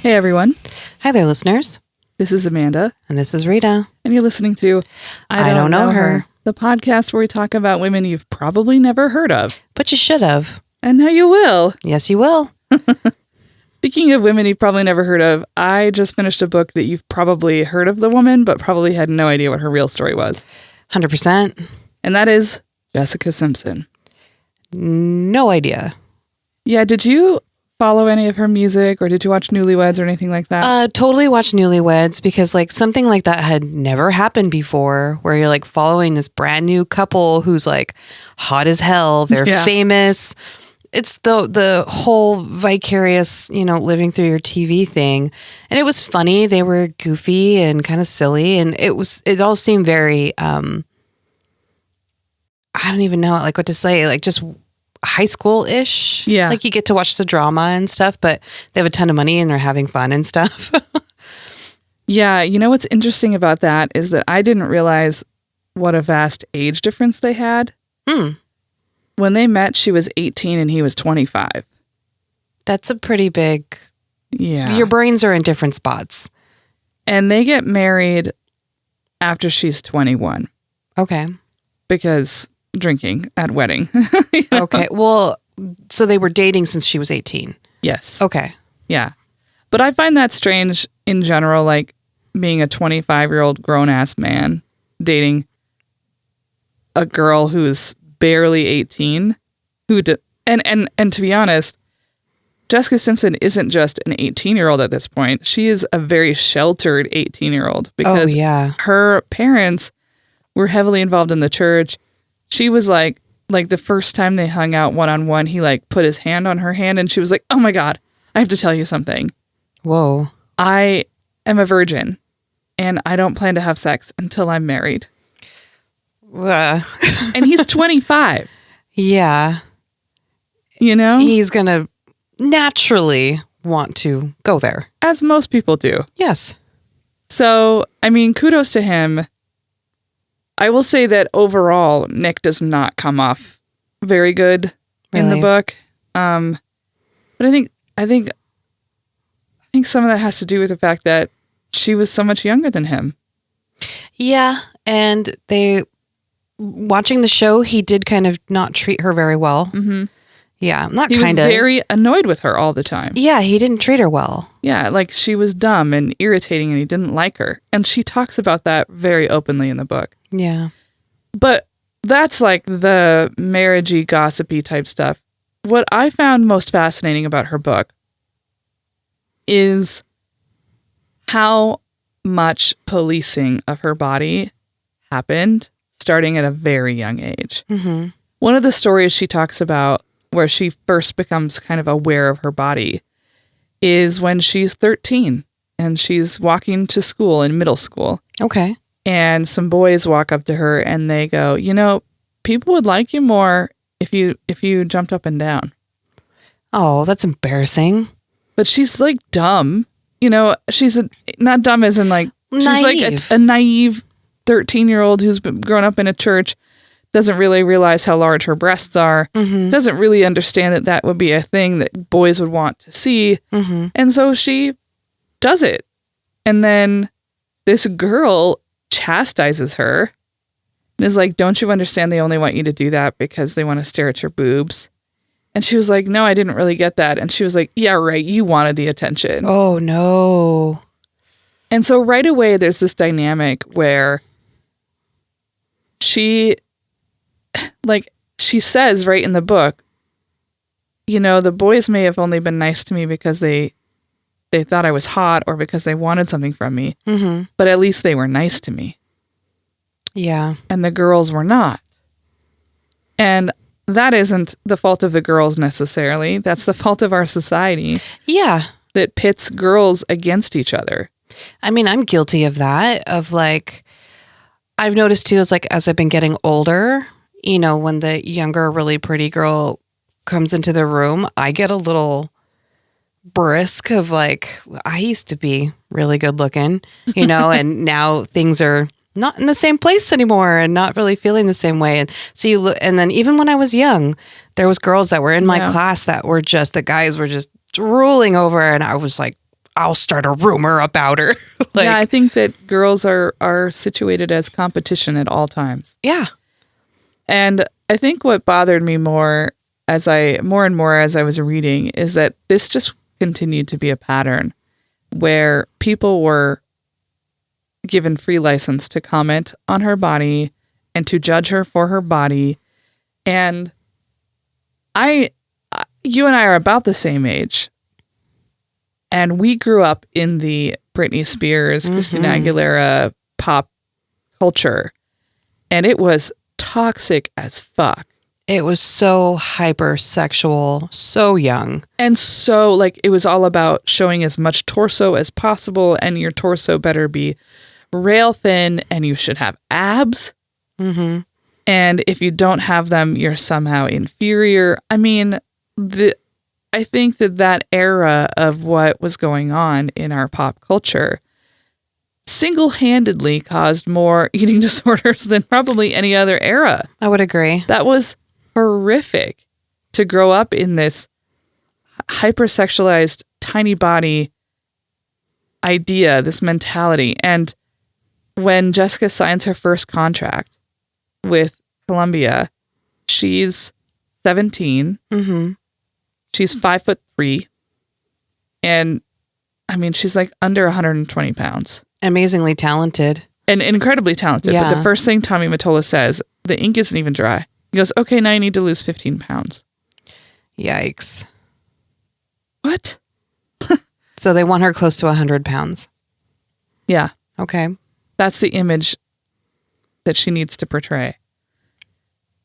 Hey, everyone. Hi there, listeners. This is Amanda. And this is Rita. And you're listening to I Don't Know Her, the podcast where we talk about women you've probably never heard of. But you should have. And now you will. Yes, you will. Speaking of women you've probably never heard of, I just finished a book that you've probably heard of the woman, but probably had no idea what her real story was. 100%. And that is Jessica Simpson. No idea. Yeah, did you follow any of her music, or did you watch Newlyweds or anything like that? Totally watched Newlyweds because like something like that had never happened before, where you're like following this brand new couple who's like hot as hell. They're famous. It's the whole vicarious, living through your TV thing. And it was funny. They were goofy and kind of silly. And it all seemed very, I don't even know like what to say, like just high school-ish. Yeah. Like you get to watch the drama and stuff, but they have a ton of money and they're having fun and stuff. Yeah. You know what's interesting about that is that I didn't realize what a vast age difference they had. When they met, she was 18 and he was 25. That's a pretty big... Yeah. Your brains are in different spots. And they get married after she's 21. Okay. Because drinking at wedding. Okay. Well, so they were dating since she was 18. Yes. Okay. Yeah. But I find that strange in general, like being a 25-year-old grown-ass man dating a girl who's barely 18. And to be honest, Jessica Simpson isn't just an 18-year-old at this point. She is a very sheltered 18-year-old because her parents were heavily involved in the church. She was like the first time they hung out one-on-one, he like put his hand on her hand and she was like, "Oh my God, I have to tell you something. Whoa. I am a virgin and I don't plan to have sex until I'm married." And he's 25. Yeah. He's going to naturally want to go there. As most people do. Yes. So, I mean, kudos to him. I will say that overall, Nick does not come off very good in the book. But I think some of that has to do with the fact that she was so much younger than him. Yeah. And watching the show, he did kind of not treat her very well. Mm-hmm. Yeah. He was very annoyed with her all the time. Yeah. He didn't treat her well. Yeah. Like she was dumb and irritating and he didn't like her. And she talks about that very openly in the book. Yeah. But that's like the marriagey, gossipy type stuff. What I found most fascinating about her book is how much policing of her body happened starting at a very young age. Mm-hmm. One of the stories she talks about where she first becomes kind of aware of her body is when she's 13 and she's walking to school in middle school. Okay. And some boys walk up to her and they go, people would like you more if you jumped up and down. Oh, that's embarrassing. But she's like dumb. She's not dumb as in like, naive. She's like a naive 13-year-old who's been grown up in a church, doesn't really realize how large her breasts are, doesn't really understand that would be a thing that boys would want to see. Mm-hmm. And so she does it. And then this girl chastises her and is like, "Don't you understand they only want you to do that because they want to stare at your boobs?" And she was like, "No, I didn't really get that." And she was like, "Yeah, right. You wanted the attention." Oh, no. And so right away, there's this dynamic where she says right in the book, the boys may have only been nice to me because they thought I was hot or because they wanted something from me, but at least they were nice to me. Yeah. And the girls were not. And that isn't the fault of the girls necessarily. That's the fault of our society. Yeah. That pits girls against each other. I mean, I'm guilty of that, of like, I've noticed too, it's like as I've been getting older, when the younger, really pretty girl comes into the room, I get a little brisk of like, I used to be really good looking, and now things are not in the same place anymore and not really feeling the same way. And so you look, and then even when I was young, there was girls that were in my class that were just, the guys were just drooling over. And I was like, I'll start a rumor about her. Like, yeah, I think that girls are situated as competition at all times. yeah. And I think what bothered me more and more as I was reading is that this just continued to be a pattern where people were given free license to comment on her body and to judge her for her body. And you and I are about the same age. And we grew up in the Britney Spears, Christina Aguilera pop culture. And it was toxic as fuck. It was so hypersexual, so young. And so, like, it was all about showing as much torso as possible, and your torso better be rail thin, and you should have abs. Mm-hmm. And if you don't have them, you're somehow inferior. I mean, I think that era of what was going on in our pop culture single-handedly caused more eating disorders than probably any other era. I would agree. That was horrific to grow up in this hypersexualized tiny body idea, this mentality. And when Jessica signs her first contract with Columbia, she's 17. Mm-hmm. She's 5'3". And I mean, she's like under 120 pounds. Amazingly talented. And incredibly talented. Yeah. But the first thing Tommy Mottola says, the ink isn't even dry. He goes, okay, now you need to lose 15 pounds. Yikes. What? So they want her close to 100 pounds. Yeah. Okay. That's the image that she needs to portray.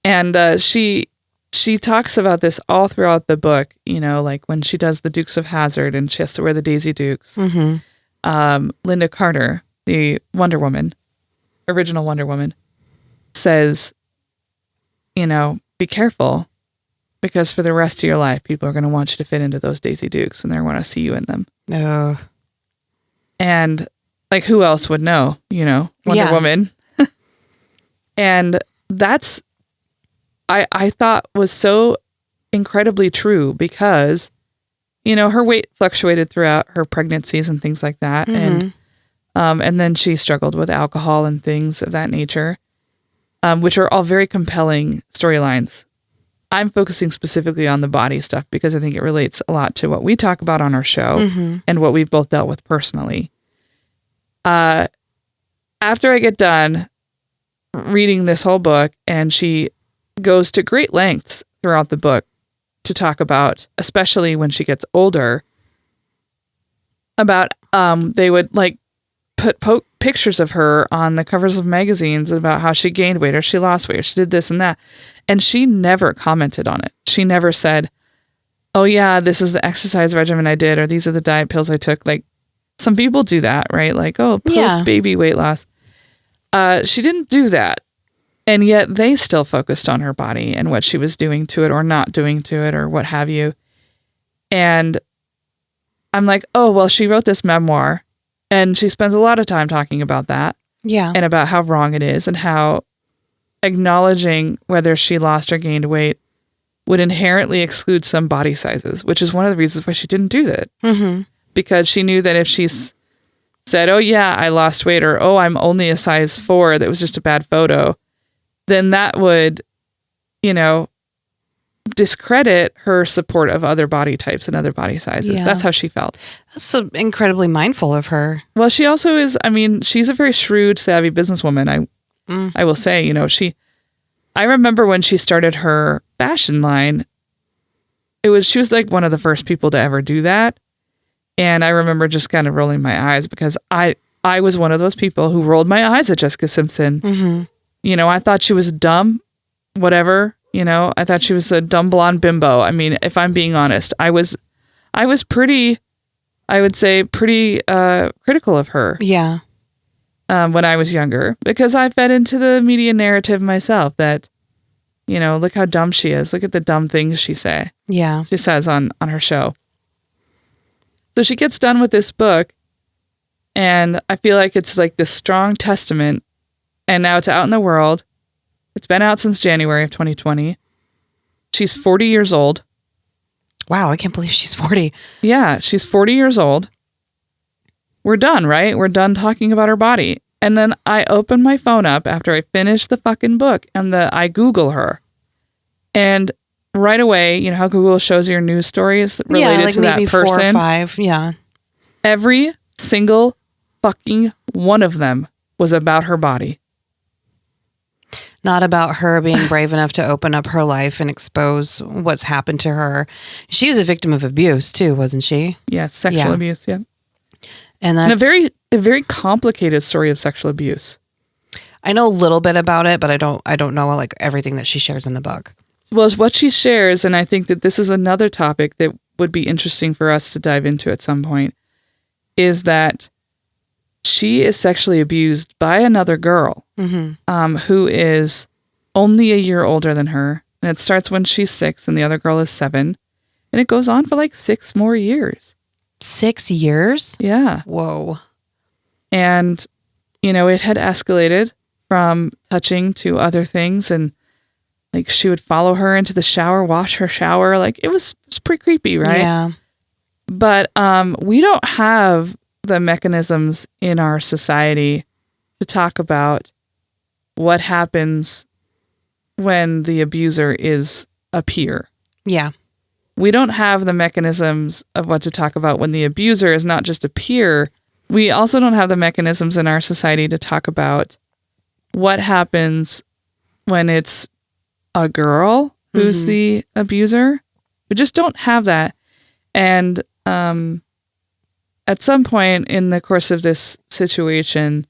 And she talks about this all throughout the book, you know, like when she does the Dukes of Hazzard and she has to wear the Daisy Dukes. Mm-hmm. Linda Carter, the Wonder Woman, original Wonder Woman, says, you know, be careful because for the rest of your life, people are going to want you to fit into those Daisy Dukes and they're going to see you in them. No. And like, who else would know, you know, Wonder Woman? And that's, I thought was so incredibly true because, you know, her weight fluctuated throughout her pregnancies and things like that. Mm-hmm. And then she struggled with alcohol and things of that nature, which are all very compelling storylines. I'm focusing specifically on the body stuff because I think it relates a lot to what we talk about on our show and what we've both dealt with personally. After I get done reading this whole book, and she goes to great lengths throughout the book to talk about, especially when she gets older, about they would like put pictures of her on the covers of magazines about how she gained weight or she lost weight or she did this and that. And she never commented on it. She never said, oh yeah, this is the exercise regimen I did, or these are the diet pills I took. Like some people do that, right? Like, oh, post-baby weight loss. She didn't do that. And yet they still focused on her body and what she was doing to it or not doing to it or what have you. And I'm like, oh, well, she wrote this memoir and she spends a lot of time talking about that. Yeah. And about how wrong it is and how acknowledging whether she lost or gained weight would inherently exclude some body sizes, which is one of the reasons why she didn't do that. Mm-hmm. Because she knew that if she said, oh yeah, I lost weight, or oh, I'm only a size 4, that was just a bad photo, then that would, you know, discredit her support of other body types and other body sizes. Yeah. That's how she felt. That's so incredibly mindful of her. Well, she also is, I mean, she's a very shrewd, savvy businesswoman. I will say, you know, I remember when she started her fashion line, she was like one of the first people to ever do that. And I remember just kind of rolling my eyes because I was one of those people who rolled my eyes at Jessica Simpson. Mm-hmm. You know, I thought she was dumb, whatever, you know, I thought she was a dumb blonde bimbo. I mean, if I'm being honest, I was pretty, I would say pretty critical of her. Yeah. When I was younger, because I fed into the media narrative myself that, you know, look how dumb she is. Look at the dumb things she says on her show. So she gets done with this book and I feel like it's like this strong testament. And now it's out in the world. It's been out since January of 2020. She's 40 years old. Wow, I can't believe she's 40. Yeah, she's 40 years old. we're done, right? We're done talking about her body. And then I open my phone up after I finish the fucking book and I Google her. And right away, you know how Google shows your news stories related to that person? 4 or 5, yeah. Every single fucking one of them was about her body. Not about her being brave enough to open up her life and expose what's happened to her. She was a victim of abuse too, wasn't she? Yeah, sexual abuse, yeah. And that's a very complicated story of sexual abuse. I know a little bit about it, but I don't know like everything that she shares in the book. Well, what she shares, and I think that this is another topic that would be interesting for us to dive into at some point, is that she is sexually abused by another girl who is only a year older than her. And it starts when she's 6 and the other girl is 7. And it goes on for like 6 more years. 6 years? Yeah. Whoa. And, you know, it had escalated from touching to other things. And like she would follow her into the shower, wash her shower. Like it was pretty creepy, right? Yeah. But we don't have the mechanisms in our society to talk about what happens when the abuser is a peer. Yeah. We don't have the mechanisms of what to talk about when the abuser is not just a peer. We also don't have the mechanisms in our society to talk about what happens when it's a girl who's the abuser. We just don't have that. And at some point in the course of this situation,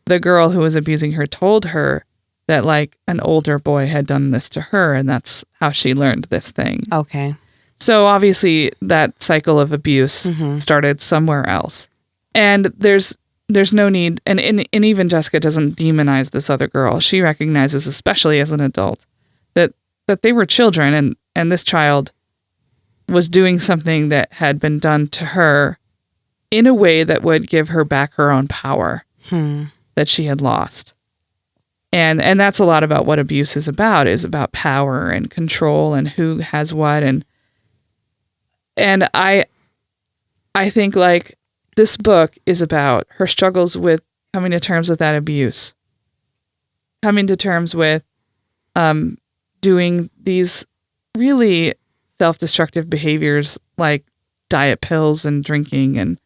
the girl who was abusing her told her that like an older boy had done this to her, and that's how she learned this thing. Okay. So obviously that cycle of abuse started somewhere else. And there's no need, and even Jessica doesn't demonize this other girl. She recognizes, especially as an adult, that they were children, and this child was doing something that had been done to her in a way that would give her back her own power that she had lost. And that's a lot about what abuse is about power and control and who has what. And I think like this book is about her struggles with coming to terms with that abuse, coming to terms with doing these really self-destructive behaviors like diet pills and drinking and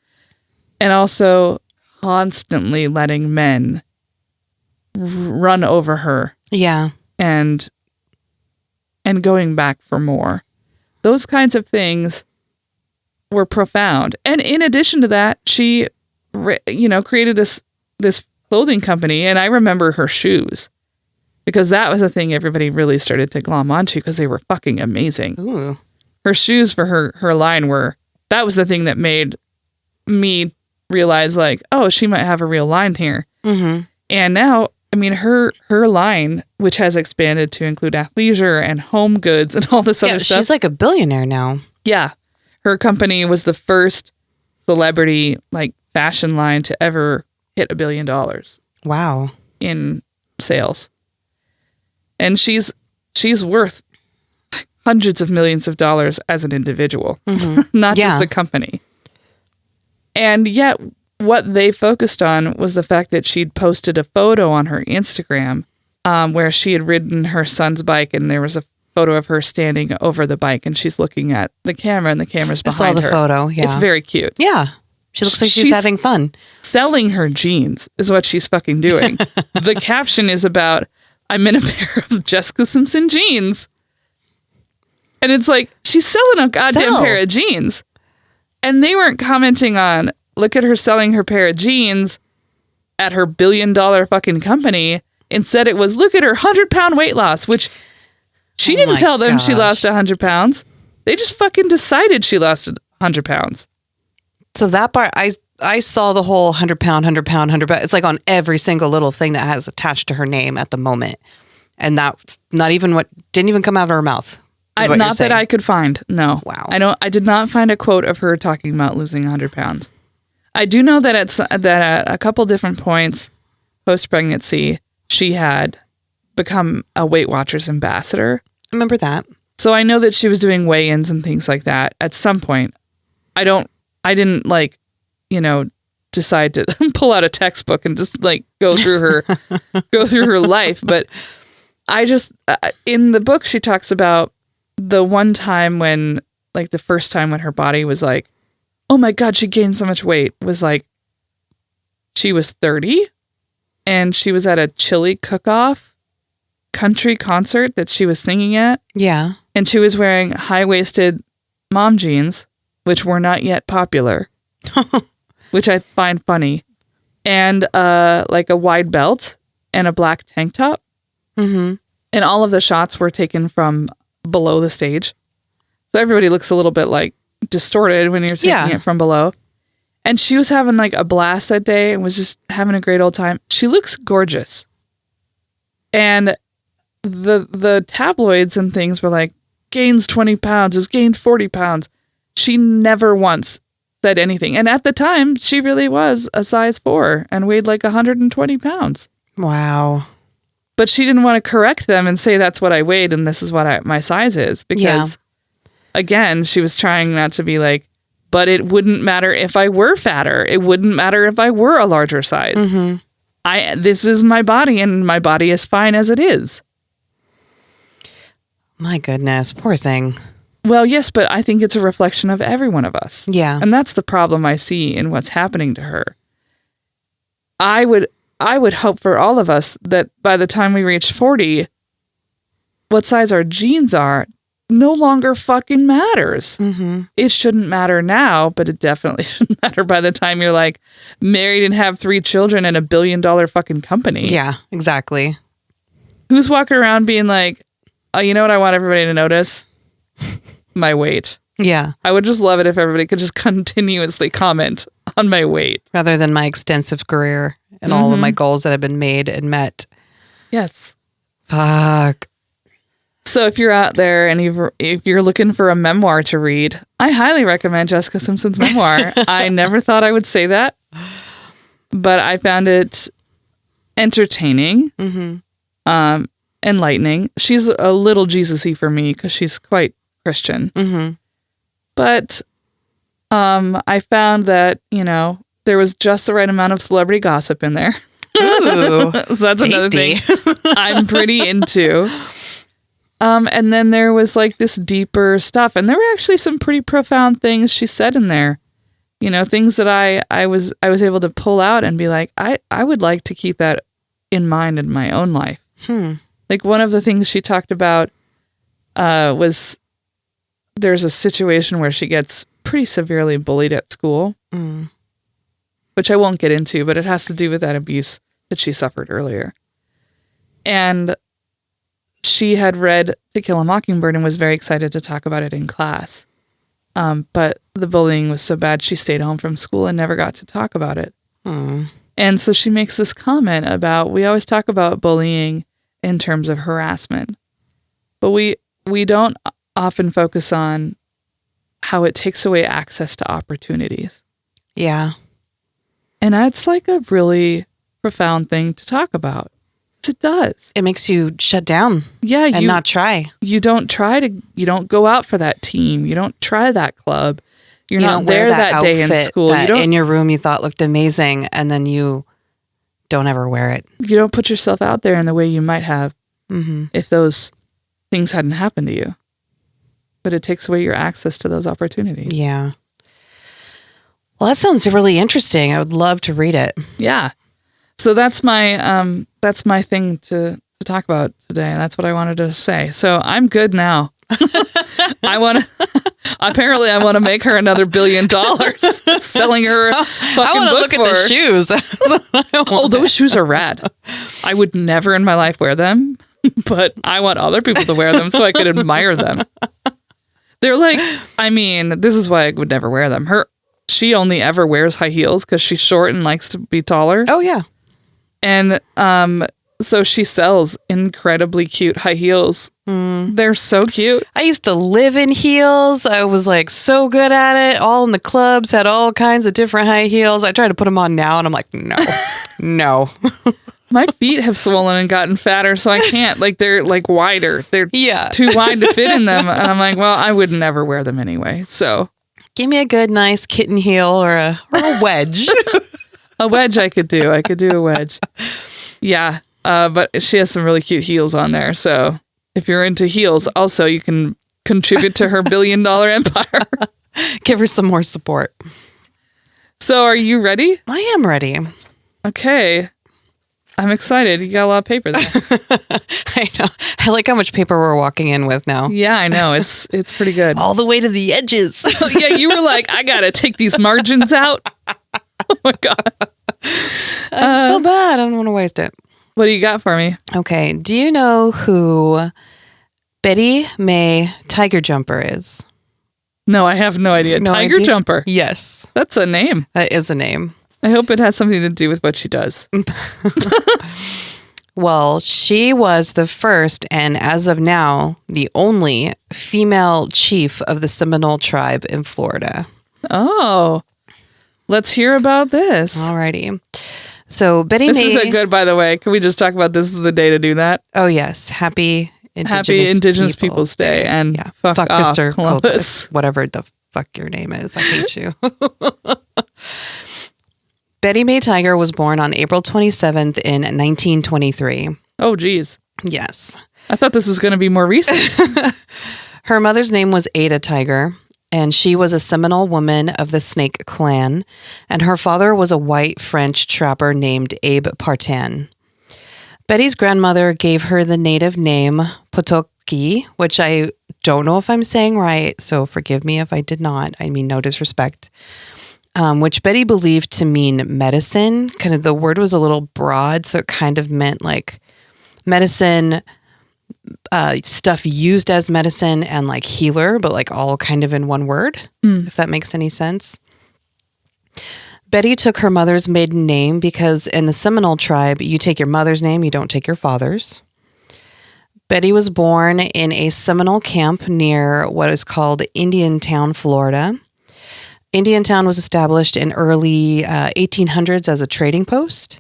also constantly letting men run over her. Yeah. And going back for more. Those kinds of things were profound. And in addition to that, she created this clothing company, and I remember her shoes. Because that was the thing everybody really started to glom onto because they were fucking amazing. Ooh. Her shoes for her line that was the thing that made me realize like, oh, she might have a real line here. Mm-hmm. And now, I mean, her line, which has expanded to include athleisure and home goods and all this other stuff. She's like a billionaire now. Yeah. Her company was the first celebrity like fashion line to ever hit $1 billion. Wow. In sales. And she's worth hundreds of millions of dollars as an individual, not just the company. And yet what they focused on was the fact that she'd posted a photo on her Instagram where she had ridden her son's bike, and there was a photo of her standing over the bike, and she's looking at the camera, and the camera's behind her. I saw the photo, yeah. It's very cute. Yeah. She looks like she's having fun. Selling her jeans is what she's fucking doing. The caption is about, I'm in a pair of Jessica Simpson jeans. And it's like, she's selling a goddamn pair of jeans. And they weren't commenting on, look at her selling her pair of jeans at her $1 billion fucking company. Instead, it was, look at her 100-pound weight loss, which she didn't tell them she lost 100 pounds. They just fucking decided she lost 100 pounds. So that part, I saw the whole 100 pound. It's like on every single little thing that has attached to her name at the moment. And that's not even didn't even come out of her mouth. Not that I could find. No. Wow. I did not find a quote of her talking about losing 100 pounds. I do know that at a couple different points post-pregnancy, she had become a Weight Watchers ambassador. I remember that. So I know that she was doing weigh-ins and things like that at some point. I didn't decide to pull out a textbook and just like go through her life. But I just, in the book, she talks about the one time when, like the first time when her body was like, oh my God, she gained so much weight, was like, she was 30 and she was at a chili cook-off country concert that she was singing at. Yeah. And she was wearing high-waisted mom jeans, which were not yet popular, which I find funny. And like a wide belt and a black tank top. Mm-hmm. And all of the shots were taken from below the stage. So everybody looks a little bit like distorted when you're taking it from below. And she was having like a blast that day and was just having a great old time. She looks gorgeous. And the tabloids and things were like, gains 20 pounds, has gained 40 pounds. She never once said anything. And at the time, she really was a size 4 and weighed like 120 pounds. Wow. But she didn't want to correct them and say that's what I weighed and this is what my size is. Because, again, she was trying not to be like, but it wouldn't matter if I were fatter. It wouldn't matter if I were a larger size. Mm-hmm. This is my body and my body is fine as it is. My goodness, poor thing. Well, yes, but I think it's a reflection of every one of us. Yeah. And that's the problem I see in what's happening to her. I would hope for all of us that by the time we reach 40, what size our jeans are no longer fucking matters. Mm-hmm. It shouldn't matter now, but it definitely shouldn't matter by the time you're like married and have 3 children and $1 billion fucking company. Yeah, exactly. Who's walking around being like, oh, you know what I want everybody to notice? My weight. Yeah. I would just love it if everybody could just continuously comment on my weight. Rather than my extensive career and all of my goals that have been made and met. Yes. Fuck. So if you're out there and if you're looking for a memoir to read, I highly recommend Jessica Simpson's memoir. I never thought I would say that, but I found it entertaining, enlightening. She's a little Jesus-y for me because she's quite Christian. Mm-hmm. But I found that, there was just the right amount of celebrity gossip in there. Ooh, so that's tasty. another thing I'm pretty into. And then there was like this deeper stuff. And there were actually some pretty profound things she said in there. Things that I was able to pull out and be like, I would like to keep that in mind in my own life. Like one of the things she talked about was there's a situation where she gets pretty severely bullied at school, which I won't get into, but it has to do with that abuse that she suffered earlier. And she had read To Kill a Mockingbird and was very excited to talk about it in class. But the bullying was so bad, she stayed home from school and never got to talk about it. And so she makes this comment about, we always talk about bullying in terms of harassment, but we don't often focus on how it takes away access to opportunities. Yeah. And that's like a really profound thing to talk about. It does. It makes you shut down. Yeah. And not try. You don't go out for that team. You don't try that club. You're not there that day in school. That in your room you thought looked amazing and then you don't ever wear it. You don't put yourself out there in the way you might have if those things hadn't happened to you. But it takes away your access to those opportunities. Yeah. Well, that sounds really interesting. I would love to read it. Yeah. So that's my thing to talk about today. That's what I wanted to say. So I'm good now. I want to make her another $1 billion selling her fucking I want to book look at the shoes. Oh, those shoes are rad. I would never in my life wear them, but I want other people to wear them so I could admire them. They're like, this is why I would never wear them. She only ever wears high heels because she's short and likes to be taller. Oh, yeah. And so she sells incredibly cute high heels. They're so cute. I used to live in heels. I was like so good at it. All in the clubs, had all kinds of different high heels. I try to put them on now and I'm like, no. My feet have swollen and gotten fatter, so I can't. Like, they're like wider. They're too wide to fit in them. And I'm like, well, I would never wear them anyway. So give me a good, nice kitten heel or a wedge. A wedge I could do. I could do a wedge. Yeah. But she has some really cute heels on there. So if you're into heels, also you can contribute to her $1 billion empire. Give her some more support. So are you ready? I am ready. Okay. I'm excited. You got a lot of paper there. I know. I like how much paper we're walking in with now. Yeah, I know. It's pretty good. All the way to the edges. Yeah, you were like, I got to take these margins out. Oh my God. I just feel bad. I don't want to waste it. What do you got for me? Okay. Do you know who Betty May Tiger Jumper is? No, I have no idea. No Tiger idea? Jumper. Yes. That's a name. That is a name. I hope it has something to do with what she does. Well, she was the first and as of now, the only female chief of the Seminole tribe in Florida. Oh, let's hear about this. Alrighty. So Betty This May... is a good, by the way. Can we just talk about this is the day to do that? Oh, yes. Happy Indigenous Peoples Day. And yeah. fuck off, Mr. Columbus. Whatever the fuck your name is. I hate you. Betty May Tiger was born on April 27th in 1923. Oh, geez. Yes. I thought this was going to be more recent. Her mother's name was Ada Tiger, and she was a Seminole woman of the Snake Clan, and her father was a white French trapper named Abe Partan. Betty's grandmother gave her the native name Potoki, which I don't know if I'm saying right, so forgive me if I did not. I mean, no disrespect. Which Betty believed to mean medicine. Kind of the word was a little broad, so it kind of meant like medicine, stuff used as medicine, and like healer, but like all kind of in one word, if that makes any sense. Betty took her mother's maiden name because in the Seminole tribe, you take your mother's name, you don't take your father's. Betty was born in a Seminole camp near what is called Indiantown, Florida. Indiantown was established in early 1800s as a trading post.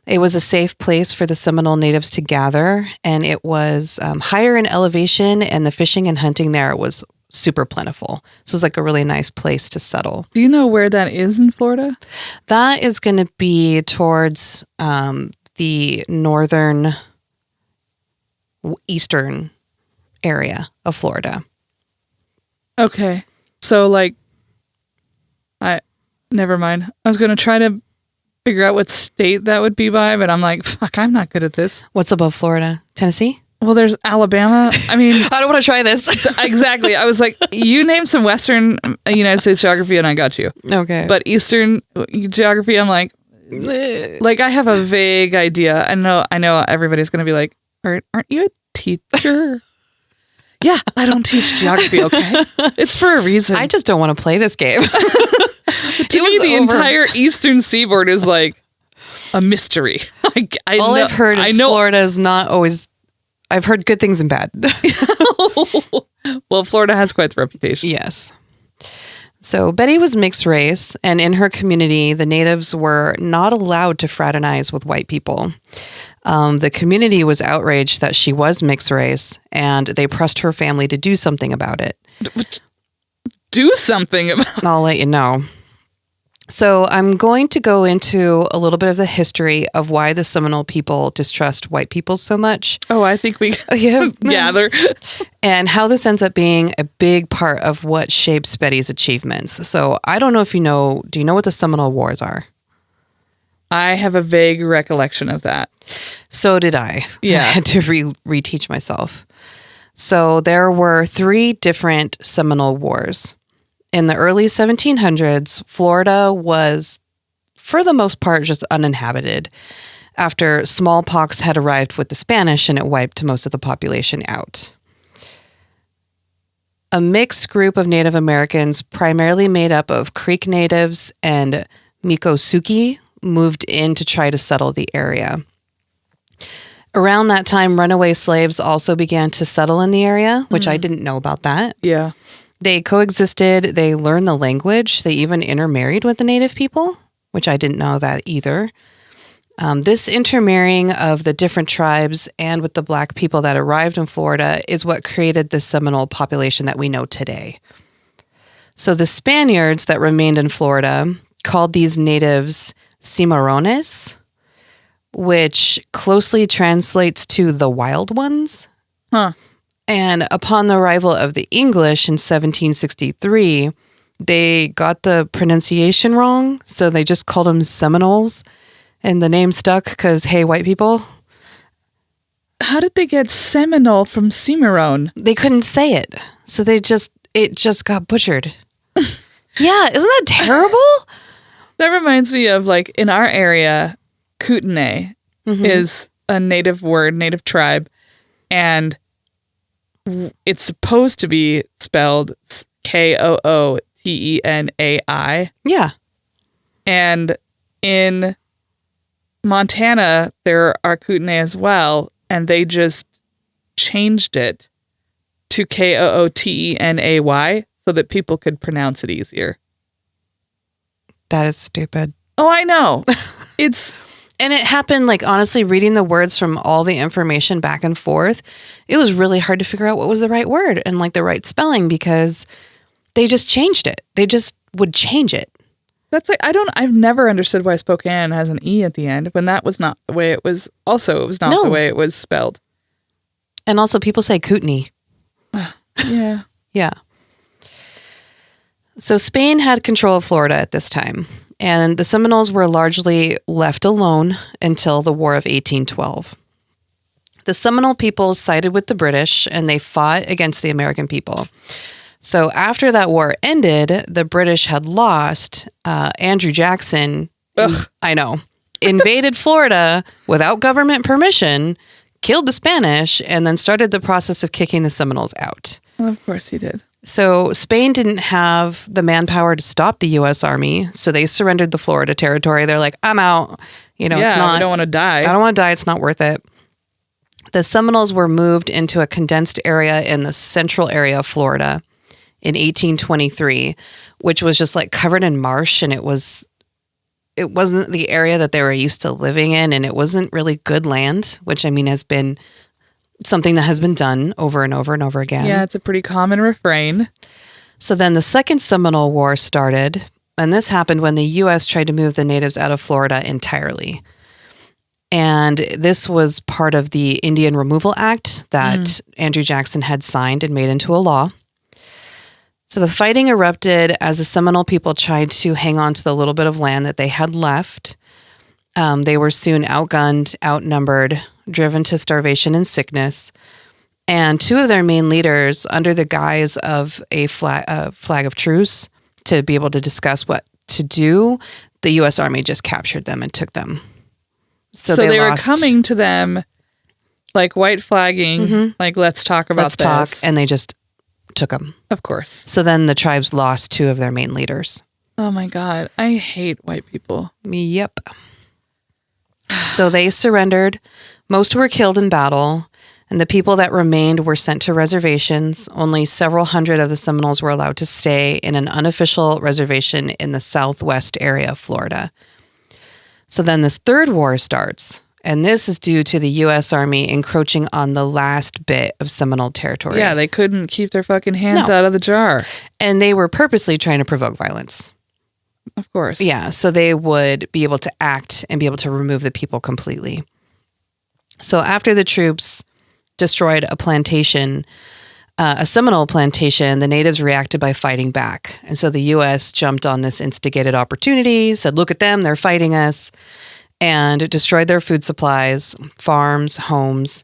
It was a safe place for the Seminole natives to gather, and it was higher in elevation, and the fishing and hunting there was super plentiful. So it was like a really nice place to settle. Do you know where that is in Florida? That is going to be towards the northern eastern area of Florida. Okay. So like, never mind. I was going to try to figure out what state that would be by, but I'm like, fuck, I'm not good at this. What's above Florida? Tennessee? Well, there's Alabama. I mean, I don't want to try this. Exactly. I was like, you name some Western United States geography and I got you. Okay. But Eastern geography, I'm like I have a vague idea. I know everybody's going to be like, aren't you a teacher? Yeah, I don't teach geography, okay? It's for a reason. I just don't want to play this game. To me, the entire eastern seaboard is like a mystery. I've heard is Florida is not always... I've heard good things and bad. Well, Florida has quite the reputation. Yes. So Betty was mixed race, and in her community, the natives were not allowed to fraternize with white people. The community was outraged that she was mixed race, and they pressed her family to do something about it. Do something about it. I'll let you know. So I'm going to go into a little bit of the history of why the Seminole people distrust white people so much. Oh, I think we gather. And how this ends up being a big part of what shapes Betty's achievements. So I don't know if you know, do you know what the Seminole Wars are? I have a vague recollection of that. So did I. Yeah. I had to reteach myself. So there were 3 different Seminole Wars. In the early 1700s, Florida was, for the most part, just uninhabited after smallpox had arrived with the Spanish and it wiped most of the population out. A mixed group of Native Americans, primarily made up of Creek natives and Miccosukee, moved in to try to settle the area. Around that time, runaway slaves also began to settle in the area, which I didn't know about that. Yeah. They coexisted, they learned the language, they even intermarried with the native people, which I didn't know that either. This intermarrying of the different tribes and with the black people that arrived in Florida is what created the Seminole population that we know today. So the Spaniards that remained in Florida called these natives Cimarrones, which closely translates to the wild ones. Huh. And upon the arrival of the English in 1763, they got the pronunciation wrong, so they just called them Seminoles, and the name stuck because, hey, white people. How did they get Seminole from Cimarron? They couldn't say it, so it just got butchered. Yeah, isn't that terrible? That reminds me of, like, in our area, Kootenai is a native word, native tribe, and it's supposed to be spelled Kootenai. Yeah. And in Montana, there are Kootenai as well, and they just changed it to Kootenay so that people could pronounce it easier. That is stupid. Oh, I know. It's... And it happened, like, honestly, reading the words from all the information back and forth, it was really hard to figure out what was the right word and, like, the right spelling because they just changed it. They just would change it. That's like, I've never understood why Spokane has an E at the end when that was not the way it was. Also, it was not the way it was spelled. And also, people say Kootenai. Yeah. Yeah. So Spain had control of Florida at this time, and the Seminoles were largely left alone until the War of 1812. The Seminole people sided with the British, and they fought against the American people. So after that war ended, the British had lost. Andrew Jackson, I know, invaded Florida without government permission, killed the Spanish, and then started the process of kicking the Seminoles out. Well, of course he did. So Spain didn't have the manpower to stop the U.S. Army, so they surrendered the Florida territory. They're like, I'm out. You know, yeah, it's not, I don't want to die. I don't want to die. It's not worth it. The Seminoles were moved into a condensed area in the central area of Florida in 1823, which was just like covered in marsh, and it wasn't the area that they were used to living in, and it wasn't really good land, which I mean has been something that has been done over and over and over again. Yeah, it's a pretty common refrain. So then the Second Seminole War started, and this happened when the U.S. tried to move the natives out of Florida entirely. And this was part of the Indian Removal Act that Andrew Jackson had signed and made into a law. So the fighting erupted as the Seminole people tried to hang on to the little bit of land that they had left. They were soon outgunned, outnumbered, driven to starvation and sickness. And two of their main leaders, under the guise of a flag of truce to be able to discuss what to do, the U.S. Army just captured them and took them. So they were coming to them like white flagging, like, let's talk about this. Let's talk. And they just took them. Of course. So then the tribes lost two of their main leaders. Oh my God. I hate white people. Yep. So they surrendered. Most were killed in battle, and the people that remained were sent to reservations. Only several hundred of the Seminoles were allowed to stay in an unofficial reservation in the southwest area of Florida. So then this third war starts, and this is due to the U.S. Army encroaching on the last bit of Seminole territory. Yeah, they couldn't keep their fucking hands out of the jar. And they were purposely trying to provoke violence. Of course. Yeah, so they would be able to act and be able to remove the people completely. So after the troops destroyed a plantation, a Seminole plantation, the natives reacted by fighting back. And so the U.S. jumped on this instigated opportunity, said, look at them, they're fighting us, and destroyed their food supplies, farms, homes.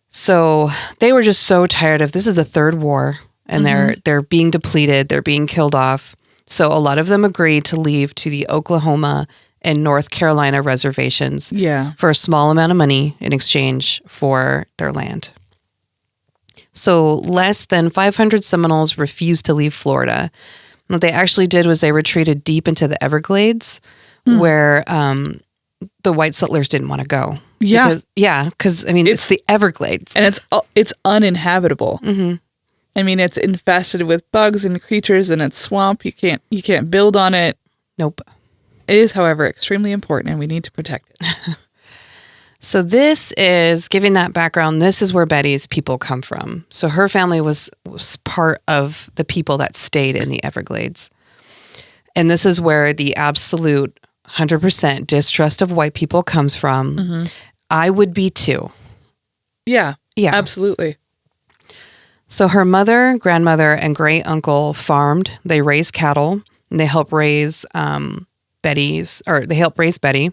So they were just so tired of, this is the third war, and they're being depleted, they're being killed off. So a lot of them agreed to leave to the Oklahoma and North Carolina reservations for a small amount of money in exchange for their land. So less than 500 Seminoles refused to leave Florida. What they actually did was they retreated deep into the Everglades where the white settlers didn't want to go. Yeah. Because I mean, it's the Everglades. And it's uninhabitable. I mean, it's infested with bugs and creatures, and it's swamp. You can't build on it. Nope. It is, however, extremely important, and we need to protect it. So this is, giving that background, this is where Betty's people come from. So her family was part of the people that stayed in the Everglades. And this is where the absolute 100% distrust of white people comes from. Mm-hmm. I would be too. Yeah. Yeah. Absolutely. So her mother, grandmother, and great uncle farmed. They raised cattle, and they helped raise Betty.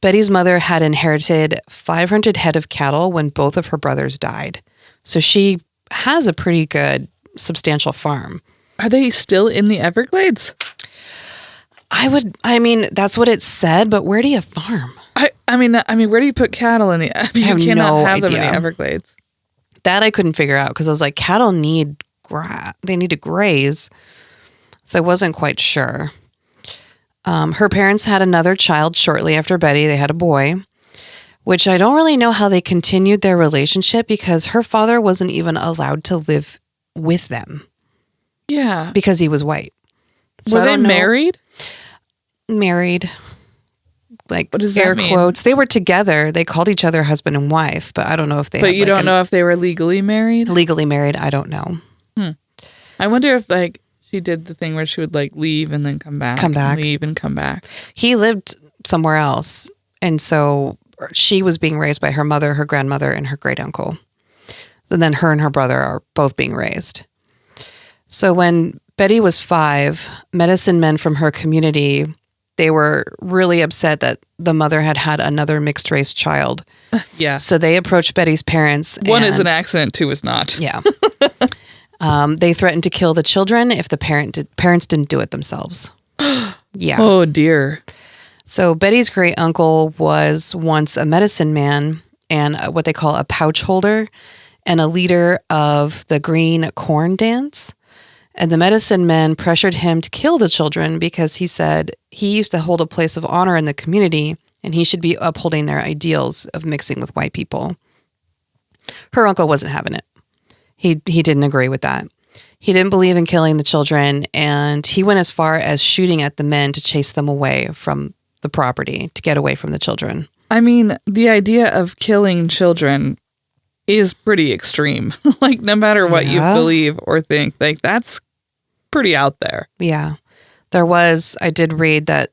Betty's mother had inherited 500 head of cattle when both of her brothers died. So she has a pretty good, substantial farm. Are they still in the Everglades? I mean, that's what it said, but where do you farm? I mean, where do you put cattle in the? You cannot have them in the Everglades. That I couldn't figure out because I was like, cattle need they need to graze. So I wasn't quite sure. Her parents had another child shortly after Betty. They had a boy, which I don't really know how they continued their relationship because her father wasn't even allowed to live with them. Yeah. Because he was white. So were they married? Married. Like, what does air that mean? Quotes. They were together. They called each other husband and wife, but I don't know if they But you don't know if they were legally married? Legally married, I don't know. I wonder if, like, she did the thing where she would, like, leave and then come back. Leave and come back. He lived somewhere else. And so she was being raised by her mother, her grandmother, and her great uncle. And then her and her brother are both being raised. So when Betty was 5, medicine men from her community, they were really upset that the mother had another mixed race child. Yeah. So they approached Betty's parents. One is an accident, 2 is not. Yeah. They threatened to kill the children if the parents didn't do it themselves. Yeah. Oh, dear. So Betty's great uncle was once a medicine man and what they call a pouch holder and a leader of the Green Corn Dance. And the medicine men pressured him to kill the children because he said he used to hold a place of honor in the community and he should be upholding their ideals of mixing with white people. Her uncle wasn't having it. He didn't agree with that. He didn't believe in killing the children, and he went as far as shooting at the men to chase them away from the property, to get away from the children. I mean, the idea of killing children is pretty extreme. Like, no matter what you believe or think, like, that's pretty out there. Yeah. I did read that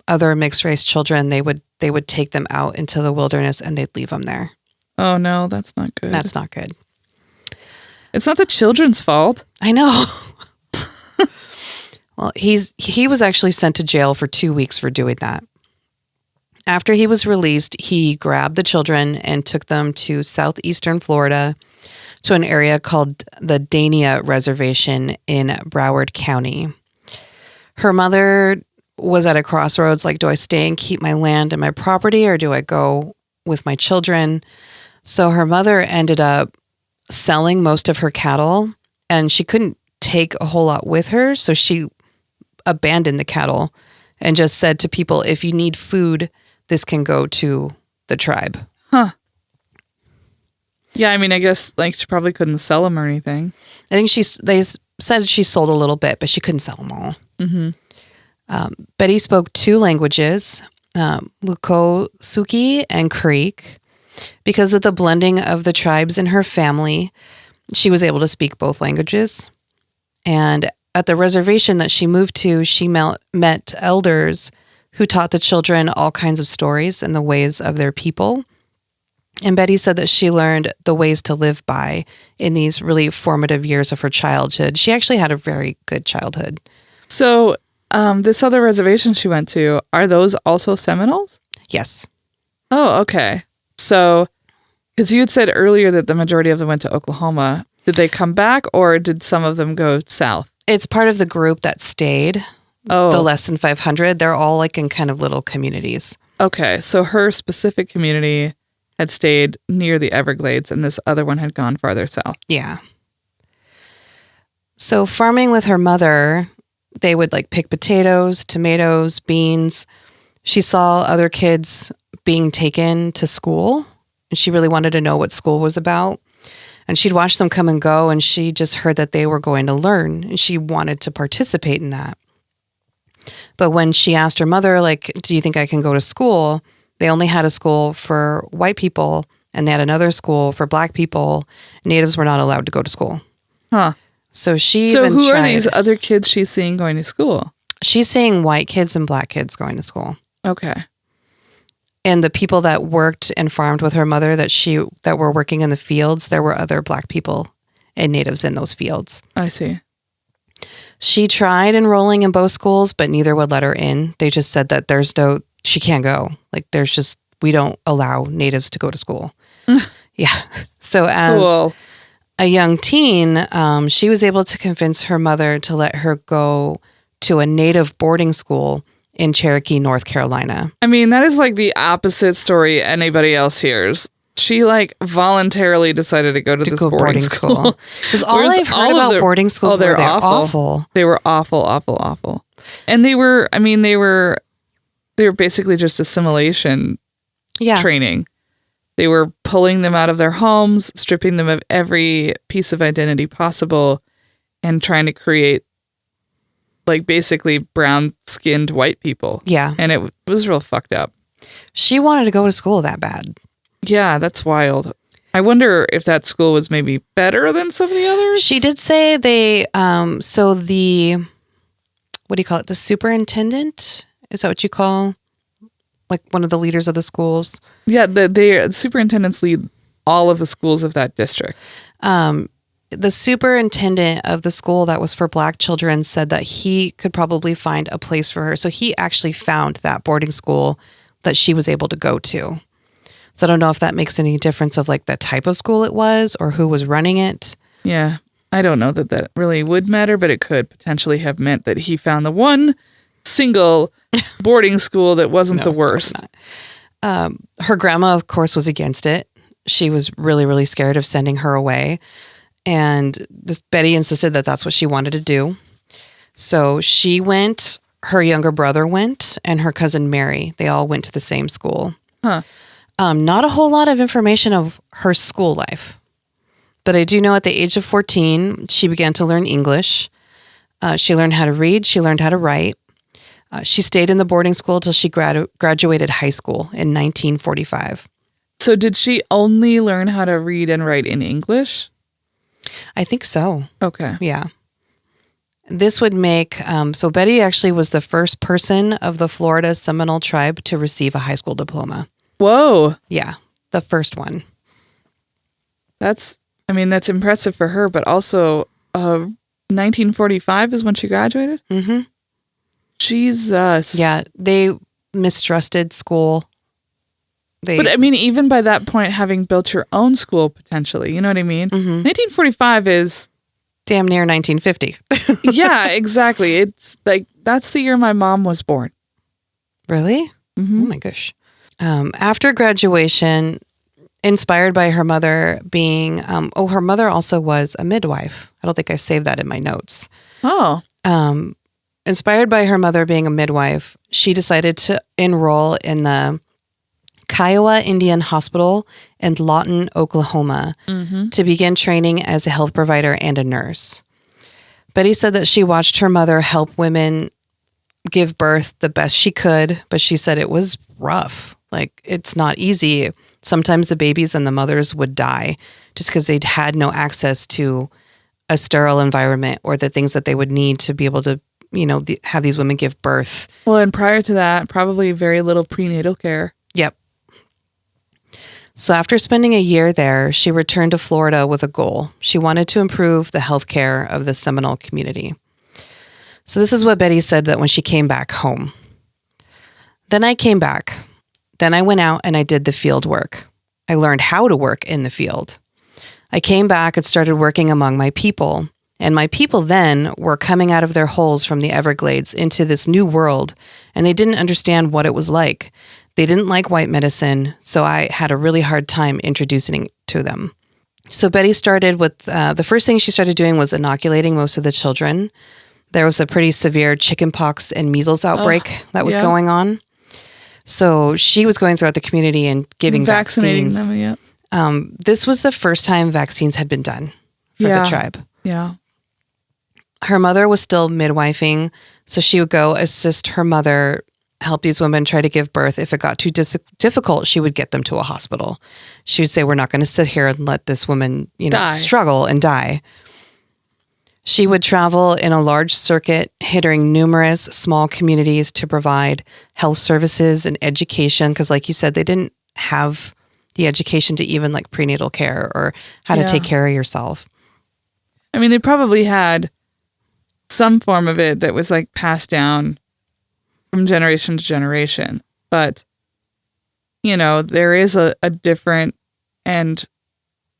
other mixed race children, they would take them out into the wilderness and they'd leave them there. Oh, no, that's not good. That's not good. It's not the children's fault. I know. Well, he was actually sent to jail for 2 weeks for doing that. After he was released, he grabbed the children and took them to southeastern Florida to an area called the Dania Reservation in Broward County. Her mother was at a crossroads, like, do I stay and keep my land and my property, or do I go with my children? So her mother ended up selling most of her cattle, and she couldn't take a whole lot with her, so she abandoned the cattle and just said to people, if you need food, this can go to the tribe. Huh. Yeah, I mean, I guess, like, she probably couldn't sell them or anything. I think they said she sold a little bit, but she couldn't sell them all. Mm-hmm. Betty spoke 2 languages, Lukosuki and Creek. Because of the blending of the tribes in her family, she was able to speak both languages. And at the reservation that she moved to, she met elders who taught the children all kinds of stories and the ways of their people. And Betty said that she learned the ways to live by in these really formative years of her childhood. She actually had a very good childhood. So this other reservation she went to, are those also Seminoles? Yes. Oh, okay. So, because you had said earlier that the majority of them went to Oklahoma. Did they come back, or did some of them go south? It's part of the group that stayed. Oh. The less than 500. They're all like in kind of little communities. Okay. So her specific community had stayed near the Everglades, and this other one had gone farther south. Yeah. So farming with her mother, they would like pick potatoes, tomatoes, beans. She saw other kids being taken to school, and she really wanted to know what school was about. And she'd watch them come and go, and she just heard that they were going to learn, and she wanted to participate in that. But when she asked her mother, like, do you think I can go to school? They only had a school for white people, and they had another school for black people. Natives were not allowed to go to school. Huh. So who are these other kids she's seeing going to school? She's saying white kids and black kids going to school. Okay. And the people that worked and farmed with her mother that were working in the fields, there were other black people and natives in those fields. I see. She tried enrolling in both schools, but neither would let her in. They just said that she can't go. Like we don't allow natives to go to school. Yeah. So as a young teen, she was able to convince her mother to let her go to a native boarding school in Cherokee, North Carolina. I mean, that is like the opposite story anybody else hears. She like voluntarily decided to go to this boarding school. Because all I've heard about boarding schools, they're awful. They were awful. And they were basically just assimilation training. They were pulling them out of their homes, stripping them of every piece of identity possible, and trying to create like basically brown-skinned white people. Yeah. And it was real fucked up. She wanted to go to school that bad. Yeah, that's wild. I wonder if that school was maybe better than some of the others. She did say so the, what do you call it? The superintendent? Is that what you call like one of the leaders of the schools? Yeah, the superintendents lead all of the schools of that district. The superintendent of the school that was for black children said that he could probably find a place for her. So he actually found that boarding school that she was able to go to. So I don't know if that makes any difference of like the type of school it was or who was running it. Yeah. I don't know that really would matter, but it could potentially have meant that he found the one single boarding school that wasn't the worst. Her grandma, of course, was against it. She was really, really scared of sending her away. And Betty insisted that that's what she wanted to do. So she went, her younger brother went, and her cousin Mary. They all went to the same school. Huh. Not a whole lot of information of her school life. But I do know at the age of 14, she began to learn English. She learned how to read. She learned how to write. She stayed in the boarding school till she graduated high school in 1945. So did she only learn how to read and write in English? I think so. Okay. Yeah. This would make, so Betty actually was the first person of the Florida Seminole tribe to receive a high school diploma. Whoa. Yeah. The first one. That's impressive for her, but also 1945 is when she graduated? Mm-hmm. Jesus. Yeah. They mistrusted school. But I mean, even by that point, having built your own school potentially, you know what I mean? Mm-hmm. 1945 is... damn near 1950. Yeah, exactly. It's like, that's the year my mom was born. Really? Mm-hmm. Oh my gosh. After graduation, inspired by her mother being, her mother also was a midwife. I don't think I saved that in my notes. Oh. Inspired by her mother being a midwife, she decided to enroll in the Kiowa Indian Hospital in Lawton, Oklahoma, to begin training as a health provider and a nurse. Betty said that she watched her mother help women give birth the best she could, but she said it was rough. Like, it's not easy. Sometimes the babies and the mothers would die just because they'd had no access to a sterile environment or the things that they would need to be able to, have these women give birth. Well, and prior to that, probably very little prenatal care. Yep. So after spending a year there, she returned to Florida with a goal. She wanted to improve the healthcare of the Seminole community. So this is what Betty said that when she came back home. Then I came back. Then I went out and I did the field work. I learned how to work in the field. I came back and started working among my people. And my people then were coming out of their holes from the Everglades into this new world, and they didn't understand what it was like. They didn't like white medicine, so I had a really hard time introducing it to them. So Betty started with, the first thing she started doing was inoculating most of the children. There was a pretty severe chickenpox and measles outbreak that was going on. So she was going throughout the community and giving vaccinating vaccines. them, yeah. This was the first time vaccines had been done for the tribe. Yeah. Her mother was still midwifing, so she would go assist her mother, help these women try to give birth. If it got too difficult, she would get them to a hospital. She would say, we're not going to sit here and let this woman, struggle and die. She would travel in a large circuit, hitting numerous small communities to provide health services and education. Because, like you said, they didn't have the education to even like prenatal care or how to take care of yourself. I mean, they probably had some form of it that was like passed down from generation to generation. But, you know, there is a different and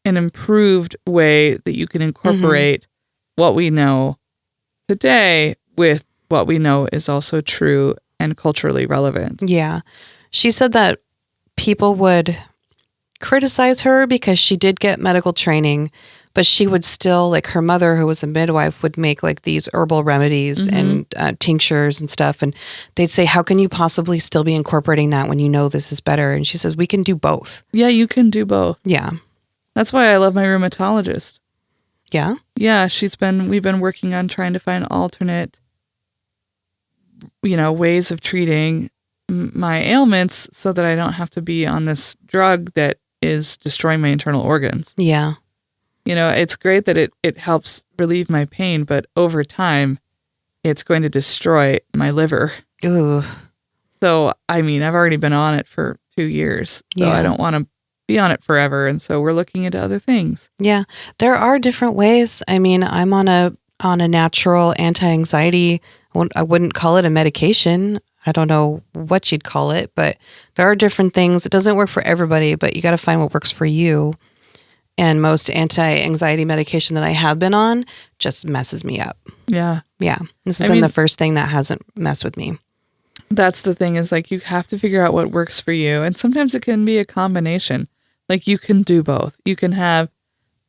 an improved way that you can incorporate what we know today with what we know is also true and culturally relevant. Yeah. She said that people would criticize her because she did get medical training, but she would still, like her mother, who was a midwife, would make like these herbal remedies and tinctures and stuff. And they'd say, how can you possibly still be incorporating that when you know this is better? And she says, we can do both. Yeah, you can do both. Yeah. That's why I love my rheumatologist. Yeah? Yeah, we've been working on trying to find alternate, you know, ways of treating my ailments so that I don't have to be on this drug that is destroying my internal organs. Yeah. You know, it's great that it helps relieve my pain, but over time, it's going to destroy my liver. Ooh. So, I mean, I've already been on it for 2 years, so I don't want to be on it forever. And so we're looking into other things. Yeah. There are different ways. I mean, I'm on a natural anti-anxiety. I wouldn't call it a medication. I don't know what you'd call it, but there are different things. It doesn't work for everybody, but you got to find what works for you. And most anti-anxiety medication that I have been on just messes me up. Yeah. Yeah. This has been the first thing that hasn't messed with me. That's the thing is like you have to figure out what works for you. And sometimes it can be a combination. Like you can do both. You can have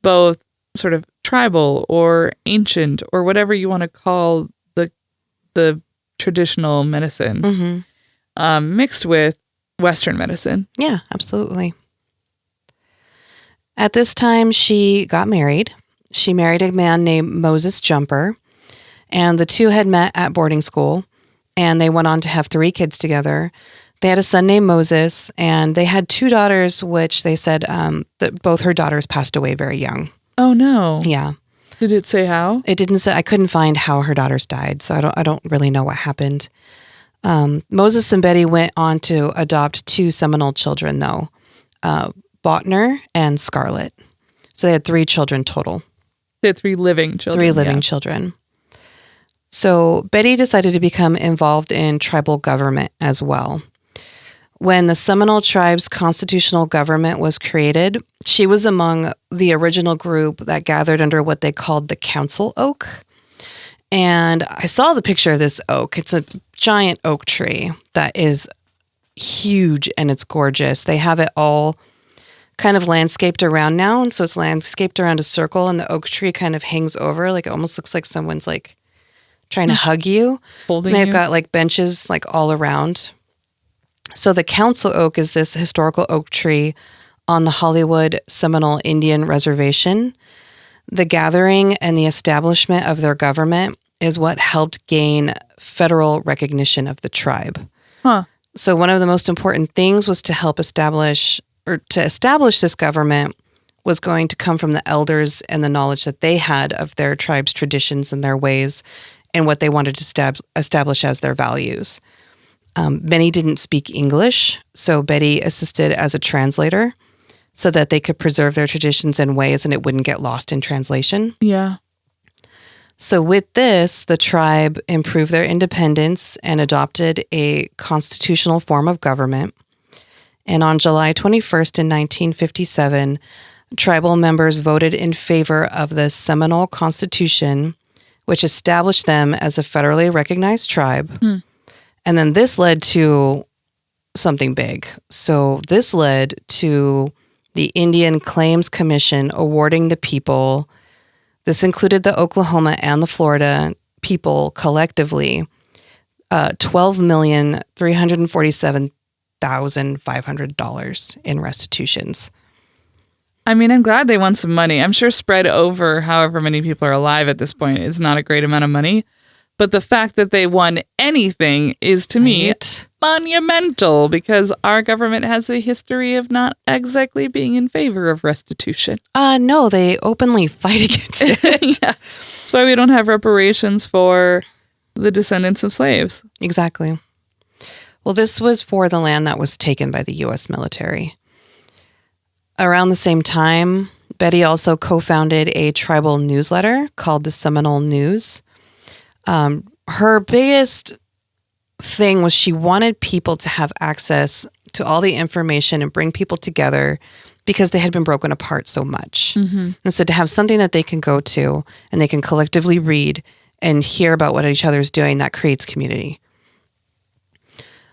both sort of tribal or ancient or whatever you want to call the traditional medicine mixed with Western medicine. Yeah, absolutely. At this time, she got married. She married a man named Moses Jumper, and the two had met at boarding school, and they went on to have 3 kids together. They had a son named Moses, and they had 2 daughters, which they said that both her daughters passed away very young. Oh, no. Yeah. Did it say how? It didn't say. I couldn't find how her daughters died, so I don't really know what happened. Moses and Betty went on to adopt 2 seminal children, though, Botner and Scarlett. So they had 3 children total. They had 3 living children. 3 living children. So Betty decided to become involved in tribal government as well. When the Seminole Tribe's constitutional government was created, she was among the original group that gathered under what they called the Council Oak. And I saw the picture of this oak. It's a giant oak tree that is huge and it's gorgeous. They have it all kind of landscaped around now. And so it's landscaped around a circle and the oak tree kind of hangs over. Like it almost looks like someone's like trying to hug you. Holding and they've you. got like benches like all around. So the Council Oak is this historical oak tree on the Hollywood Seminole Indian Reservation. The gathering and the establishment of their government is what helped gain federal recognition of the tribe. Huh. So one of the most important things was to establish this government was going to come from the elders and the knowledge that they had of their tribe's traditions and their ways and what they wanted to establish as their values. Many didn't speak English, so Betty assisted as a translator so that they could preserve their traditions and ways and it wouldn't get lost in translation. Yeah. So with this, the tribe improved their independence and adopted a constitutional form of government. And on July 21st in 1957, tribal members voted in favor of the Seminole Constitution, which established them as a federally recognized tribe. And then this led to something big. So this led to the Indian Claims Commission awarding the people, this included the Oklahoma and the Florida people collectively, $12,347,500 in restitutions. I mean, I'm glad they won some money. I'm sure spread over however many people are alive at this point is not a great amount of money. But the fact that they won anything is, to me, monumental because our government has a history of not exactly being in favor of restitution. No, they openly fight against it. Yeah. That's why we don't have reparations for the descendants of slaves. Exactly. Well, this was for the land that was taken by the U.S. military. Around the same time, Betty also co-founded a tribal newsletter called the Seminole News. Her biggest thing was she wanted people to have access to all the information and bring people together because they had been broken apart so much. Mm-hmm. And so to have something that they can go to and they can collectively read and hear about what each other is doing, that creates community.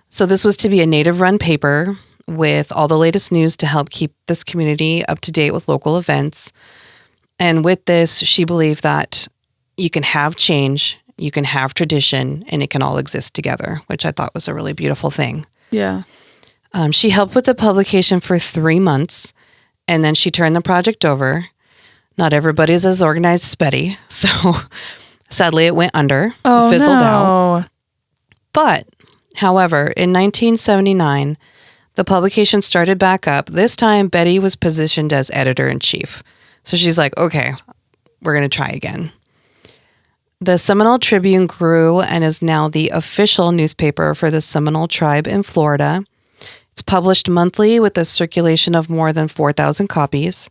So this was to be a Native-run paper with all the latest news to help keep this community up to date with local events. And with this, she believed that you can have change, you can have tradition, and it can all exist together, which I thought was a really beautiful thing. Yeah. She helped with the publication for 3 months, and then she turned the project over. Not everybody's as organized as Betty, so sadly it went under, fizzled out. But, however, in 1979, the publication started back up. This time, Betty was positioned as editor-in-chief. So she's like, okay, we're going to try again. The Seminole Tribune grew and is now the official newspaper for the Seminole tribe in Florida. It's published monthly with a circulation of more than 4,000 copies.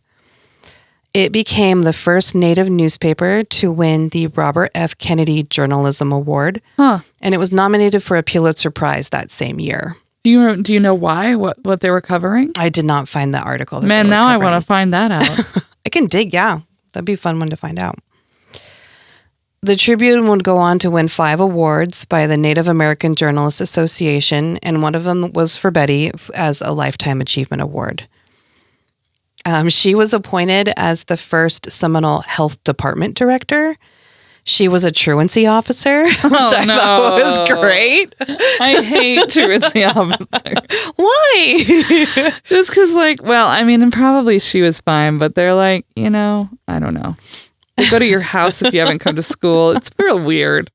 It became the first Native newspaper to win the Robert F. Kennedy Journalism Award. And it was nominated for a Pulitzer Prize that same year. Do you know why? What they were covering? I did not find the article. Man, now I want to find that out. I can dig, yeah. That'd be a fun one to find out. The Tribune would go on to win 5 awards by the Native American Journalists Association, and one of them was for Betty as a Lifetime Achievement Award. She was appointed as the first Seminole Health Department Director. She was a truancy officer, which I thought was great. I hate truancy officers. Why? Just because, and probably she was fine, but they're like, I don't know. They go to your house if you haven't come to school. It's real weird.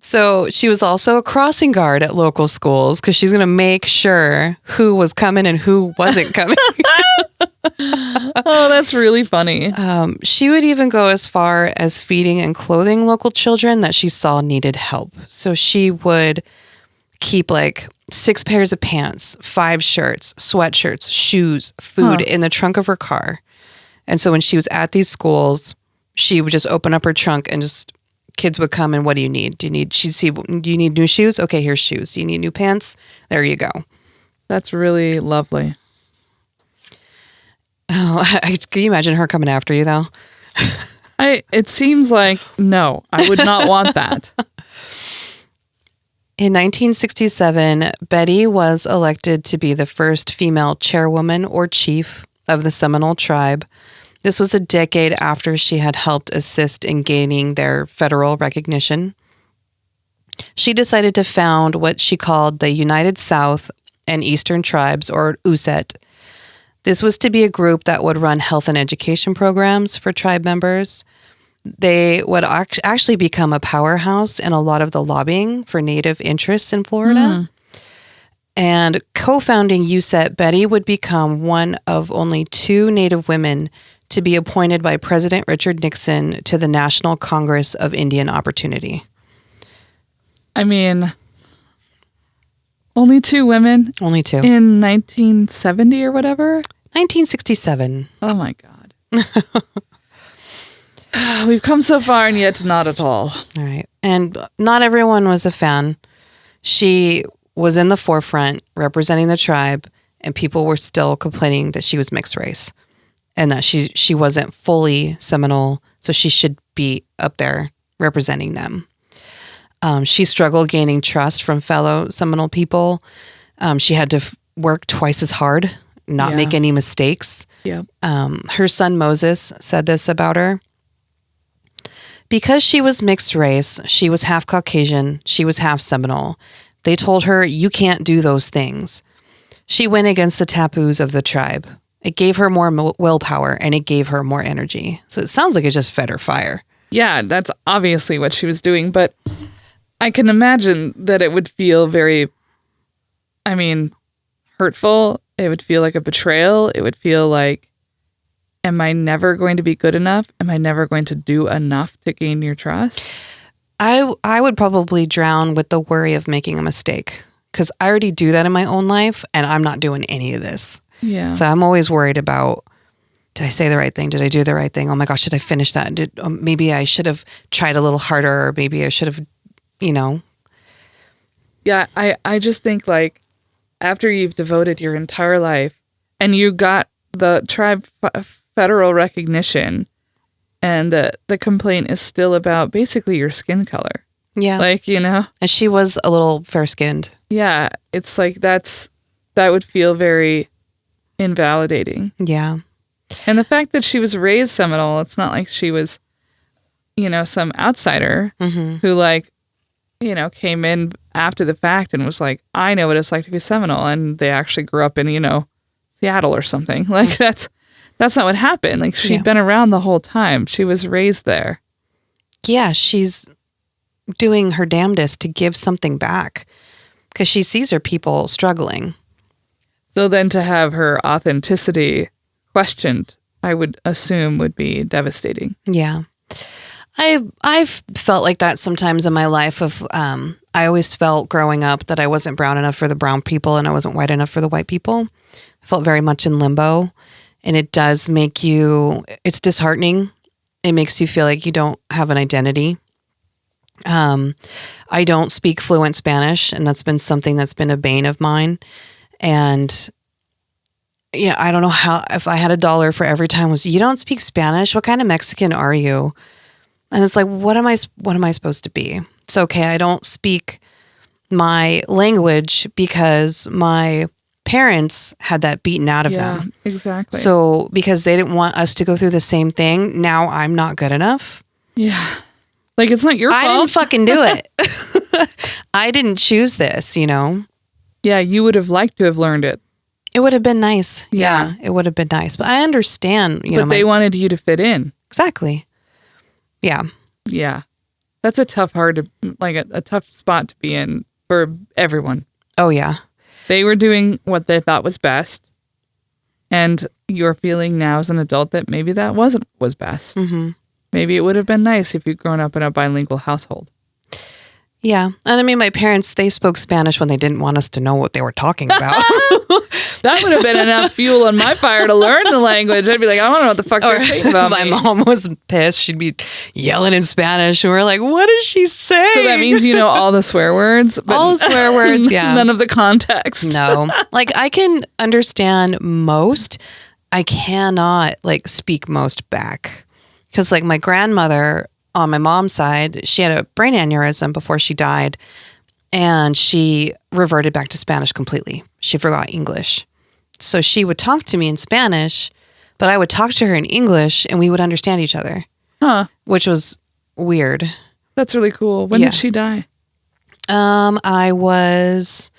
So she was also a crossing guard at local schools because she's going to make sure who was coming and who wasn't coming. Oh, that's really funny. She would even go as far as feeding and clothing local children that she saw needed help. So she would keep 6 pairs of pants, 5 shirts, sweatshirts, shoes, food in the trunk of her car. And so when she was at these schools, she would just open up her trunk and just kids would come and what do you need? Do you need new shoes? Okay, here's shoes. Do you need new pants? There you go. That's really lovely. Oh, can you imagine her coming after you though? It seems like, no, I would not want that. In 1967, Betty was elected to be the first female chairwoman or chief of the Seminole tribe. This was a decade after she had helped assist in gaining their federal recognition. She decided to found what she called the United South and Eastern Tribes, or USET. This was to be a group that would run health and education programs for tribe members. They would actually become a powerhouse in a lot of the lobbying for Native interests in Florida. And co-founding USET, Betty would become one of only 2 Native women to be appointed by President Richard Nixon to the National Congress of Indian Opportunity. I mean, only 2 women? Only 2. In 1970 or whatever? 1967. Oh my God. We've come so far and yet not at all. All right. And not everyone was a fan. She was in the forefront representing the tribe, and people were still complaining that she was mixed race and that she wasn't fully Seminole, so she should be up there representing them. She struggled gaining trust from fellow Seminole people. She had to work twice as hard, not make any mistakes. Yep. Her son Moses said this about her. Because she was mixed race, she was half Caucasian, she was half Seminole. They told her, you can't do those things. She went against the taboos of the tribe. It gave her more willpower and it gave her more energy. So it sounds like it just fed her fire. Yeah, that's obviously what she was doing, but I can imagine that it would feel very I mean, hurtful. It would feel like a betrayal. It would feel like, am I never going to be good enough? Am I never going to do enough to gain your trust? I would probably drown with the worry of making a mistake because I already do that in my own life and I'm not doing any of this. Yeah. So I'm always worried about, did I say the right thing? Did I do the right thing? Oh my gosh, did I finish that? Maybe I should have tried a little harder, or maybe I should have, Yeah, I just think like after you've devoted your entire life and you got the tribe federal recognition and the complaint is still about basically your skin color. Yeah. Like, And she was a little fair-skinned. Yeah, it's like that would feel very invalidating. Yeah. And the fact that she was raised Seminole, it's not like she was, some outsider who like, came in after the fact and was like, I know what it's like to be Seminole. And they actually grew up in, Seattle or something. Like that's not what happened. Like she'd been around the whole time. She was raised there. Yeah, she's doing her damnedest to give something back because she sees her people struggling. So then to have her authenticity questioned, I would assume would be devastating. Yeah. I've felt like that sometimes in my life of, I always felt growing up that I wasn't brown enough for the brown people and I wasn't white enough for the white people. I felt very much in limbo, and it does make it's disheartening. It makes you feel like you don't have an identity. I don't speak fluent Spanish, and that's been something that's been a bane of mine. And I don't know how, if I had $1 for every time was, you don't speak Spanish? What kind of Mexican are you? And it's like, what am I supposed to be? It's okay. I don't speak my language because my parents had that beaten out of them. Yeah, exactly. So because they didn't want us to go through the same thing, now I'm not good enough. Yeah. Like it's not your fault. I didn't fucking do it. I didn't choose this, Yeah, you would have liked to have learned it. It would have been nice. Yeah. It would have been nice. But I understand, But they wanted you to fit in. Exactly. Yeah. Yeah. That's a tough a tough spot to be in for everyone. Oh, yeah. They were doing what they thought was best. And you're feeling now as an adult that maybe that was best. Mm-hmm. Maybe it would have been nice if you'd grown up in a bilingual household. Yeah. And I mean, my parents, they spoke Spanish when they didn't want us to know what they were talking about. That would have been enough fuel on my fire to learn the language. I'd be like, I don't know what the fuck they're saying about my me. mom was pissed. She'd be yelling in Spanish. And we're like, what is she saying? So that means you know all the swear words? But all the swear words, yeah. None of the context. No. Like, I can understand most. I cannot, speak most back. Because, my grandmother on my mom's side, she had a brain aneurysm before she died. And she reverted back to Spanish completely. She forgot English. So she would talk to me in Spanish, but I would talk to her in English and we would understand each other. Huh. Which was weird. That's really cool. When did she die? I was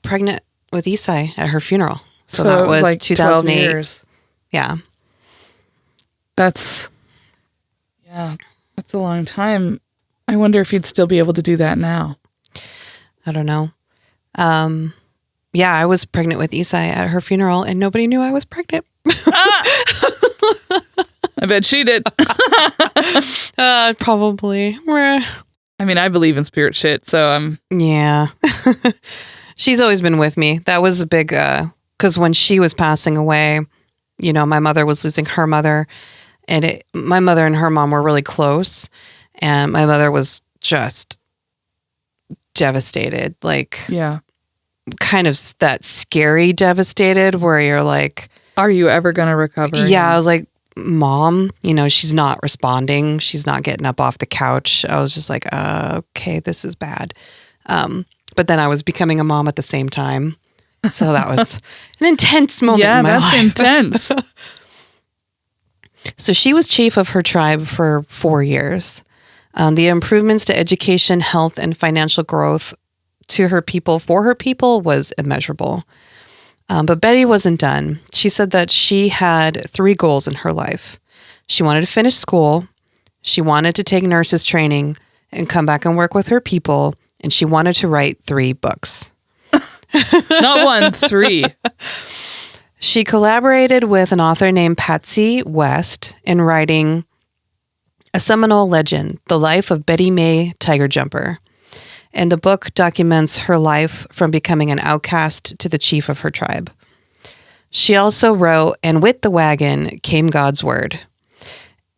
pregnant with Isai at her funeral. So that was like 2008. 12 years. Yeah. That's a long time. I wonder if you'd still be able to do that now. I don't know. Yeah, I was pregnant with Isai at her funeral and nobody knew I was pregnant. I bet she did. Probably. I mean, I believe in spirit shit, so yeah. She's always been with me. That was a big, because when she was passing away, my mother was losing her mother, and my mother and her mom were really close, and my mother was just devastated, yeah, kind of that scary devastated where you're like, are you ever going to recover? Yeah, I was like, Mom, she's not responding. She's not getting up off the couch. I was just like, okay, this is bad. But then I was becoming a mom at the same time. So that was an intense moment in my life. Yeah, that's intense. So she was chief of her tribe for 4 years. The improvements to education, health, and financial growth to her people, for her people, was immeasurable. But Betty wasn't done. She said that she had 3 goals in her life. She wanted to finish school, she wanted to take nurses training and come back and work with her people, and she wanted to write 3 books. Not 1, 3. She collaborated with an author named Patsy West in writing a Seminole legend, The Life of Betty Mae Tigerjumper. And the book documents her life from becoming an outcast to the chief of her tribe. She also wrote, And with the Wagon Came God's Word.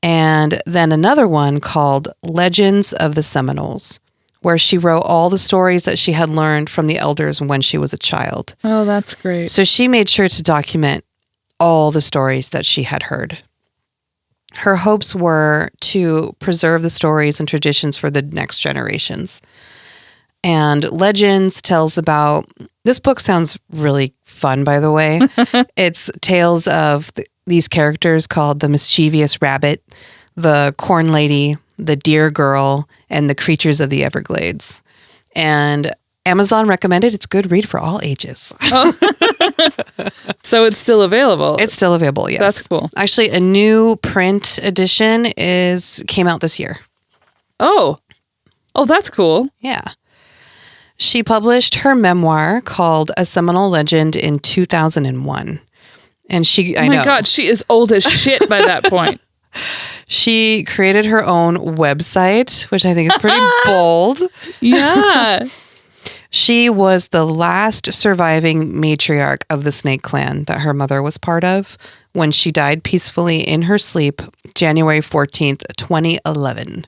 And then another one called Legends of the Seminoles, where she wrote all the stories that she had learned from the elders when she was a child. Oh, that's great. So she made sure to document all the stories that she had heard. Her hopes were to preserve the stories and traditions for the next generations. And Legends tells about, this book sounds really fun, by the way. It's tales of these characters called the Mischievous Rabbit, the Corn Lady, the Deer Girl, and the Creatures of the Everglades. And Amazon recommended it's a good read for all ages. Oh. So it's still available. It's still available, yes. That's cool. Actually, a new print edition came out this year. Oh, that's cool. Yeah. She published her memoir called A Seminole Legend in 2001. And Oh my God, she is old as shit by that point. She created her own website, which I think is pretty bold. Yeah. She was the last surviving matriarch of the Snake Clan that her mother was part of when she died peacefully in her sleep, January 14th, 2011.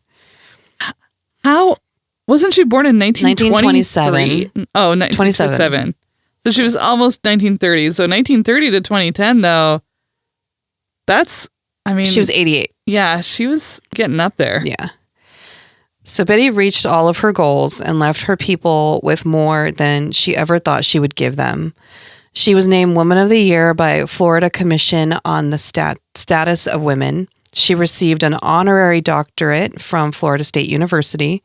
How? Wasn't she born in 1927? Oh, 1927. So she was almost 1930. So 1930 to 2010, though, that's, I mean. She was 88. Yeah, she was getting up there. Yeah. So Betty reached all of her goals and left her people with more than she ever thought she would give them. She was named Woman of the Year by Florida Commission on the Status of Women. She received an honorary doctorate from Florida State University.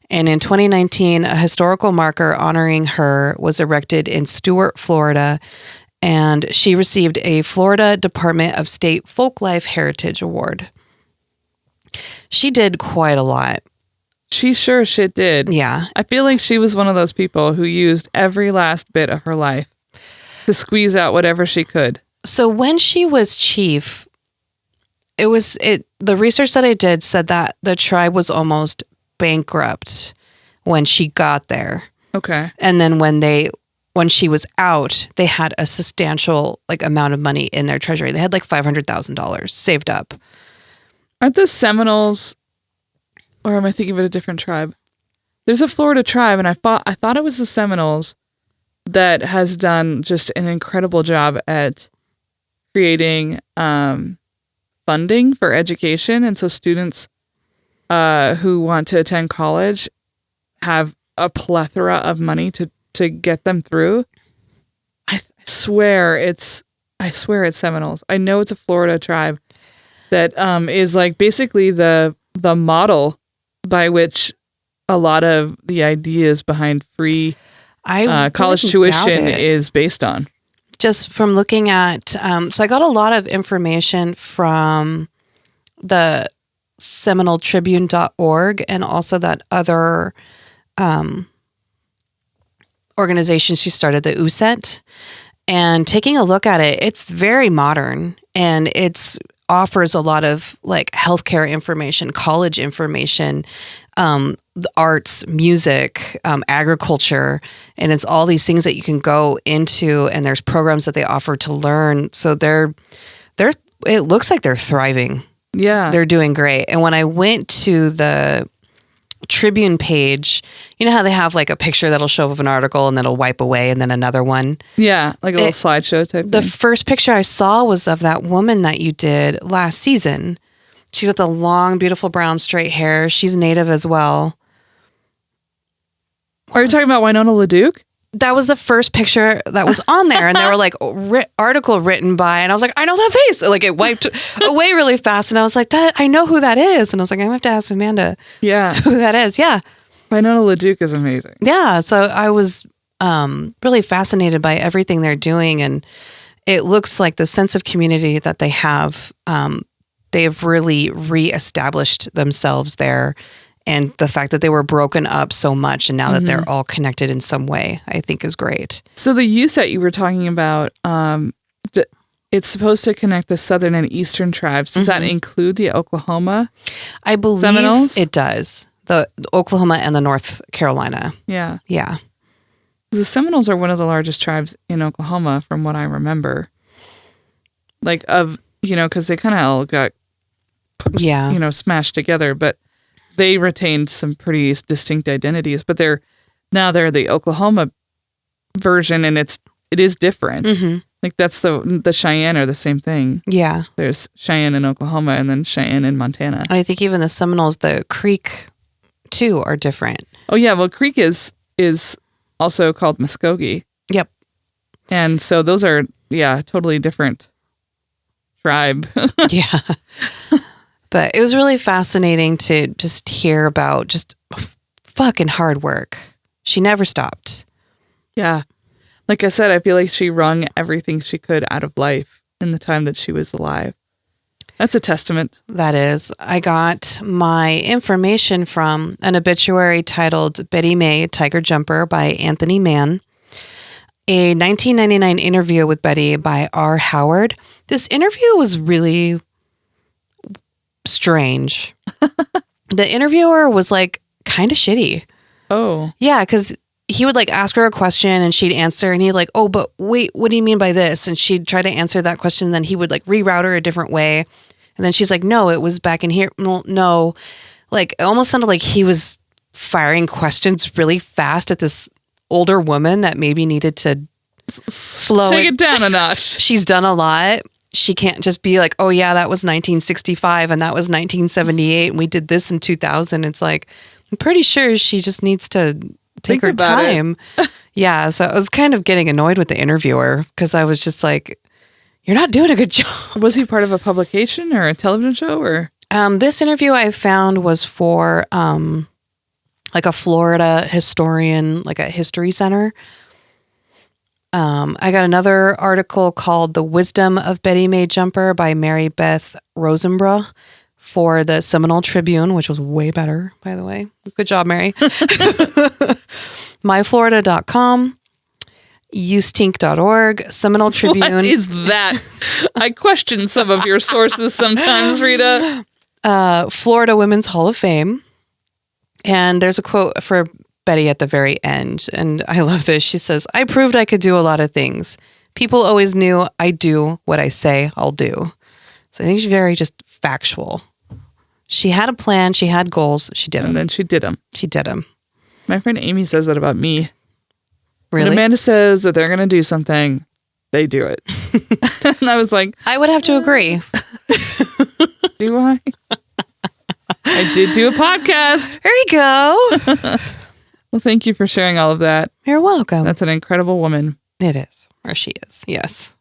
And in 2019, a historical marker honoring her was erected in Stuart, Florida, and she received a Florida Department of State Folklife Heritage Award. She did quite a lot. She sure as shit did. Yeah. I feel like she was one of those people who used every last bit of her life to squeeze out whatever she could. So when she was chief, the research that I did said that the tribe was almost bankrupt when she got there. Okay. And then when she was out, they had a substantial amount of money in their treasury. They had $500,000 saved up. Aren't the Seminoles, or am I thinking of a different tribe? There's a Florida tribe, and I thought it was the Seminoles that has done just an incredible job at creating funding for education, and so students who want to attend college have a plethora of money to get them through. I swear it's Seminoles. I know it's a Florida tribe that is basically the model by which a lot of the ideas behind free college tuition is based on. Just from looking at, so I got a lot of information from the SeminoleTribune.org and also that other organization she started, the USET. And taking a look at it, it's very modern and it's offers a lot of healthcare information, college information, the arts, music, agriculture, and it's all these things that you can go into, and there's programs that they offer to learn. So it looks like they're thriving. Yeah. They're doing great. And when I went to the Tribune page, you know how they have a picture that'll show up of an article and then it'll wipe away and then another one? Yeah, like a little slideshow type The thing. first picture I saw was of that woman that you did last season. She's got the long, beautiful brown straight hair. She's native as well. Are you talking about Winona LaDuke? That was the first picture that was on there. And they were article written by, and I was like, I know that face. It wiped away really fast. And I was like, I know who that is. And I was like, I'm going to have to ask Amanda Yeah. who that is. Yeah. Winona LaDuke is amazing. Yeah. So I was really fascinated by everything they're doing. And it looks like the sense of community that they have, they've really reestablished themselves there. And the fact that they were broken up so much and now that they're all connected in some way, I think is great. So the USET you were talking about, it's supposed to connect the southern and eastern tribes. Does that include the Oklahoma? I believe Seminoles? it does. The Oklahoma and the North Carolina. Yeah. Yeah. The Seminoles are one of the largest tribes in Oklahoma, from what I remember. Like, because they kind of all got, smashed together, but they retained some pretty distinct identities. But they're the Oklahoma version, and it is different. Like, that's the Cheyenne are the same thing. Yeah. There's Cheyenne in Oklahoma and then Cheyenne in Montana. I think even the Seminoles, the Creek, too, are different. Oh, yeah. Well, Creek is also called Muskogee. Yep. And so those are, totally different tribe. Yeah. But it was really fascinating to just hear about just fucking hard work. She never stopped. Yeah. Like I said, I feel like she wrung everything she could out of life in the time that she was alive. That's a testament. That is. I got my information from an obituary titled Betty Mae, Tiger Jumper by Anthony Mann. A 1999 interview with Betty by R. Howard. This interview was really strange. The interviewer was like kind of shitty. Oh. Yeah, because he would like ask her a question and she'd answer and he'd like, oh, but wait, what do you mean by this? And she'd try to answer that question. And then he would like reroute her a different way. And then she's like, no, it was back in here. No. Like, it almost sounded like he was firing questions really fast at this older woman that maybe needed to slow Take it down a notch. She's done a lot. She can't just be like, oh yeah, that was 1965 and that was 1978 and we did this in 2000. It's like, I'm pretty sure she just needs to take her time. Yeah. So I was kind of getting annoyed with the interviewer because I was just like, you're not doing a good job. Was he part of a publication or a television show or? This interview I found was for like a Florida historian, like a history center. I got another article called The Wisdom of Betty Mae Jumper by Mary Beth Rosenbrough for the Seminole Tribune, which was way better, by the way. Good job, Mary. MyFlorida.com, Ustink.org, Seminole Tribune. What is that? I question some of your sources sometimes, Rita. Florida Women's Hall of Fame. And there's a quote for Betty at the very end. And I love this. She says, I proved I could do a lot of things. People always knew I do what I say I'll do. So I think she's very just factual. She had a plan. She had goals. She did them. And then she did them. She did them. My friend Amy says that about me. Really? When Amanda says that they're going to do something, they do it. And I was like, I would have to agree. do I? I did do a podcast. There you go. Well, thank you for sharing all of that. You're welcome. That's an incredible woman. It is. Or she is. Yes.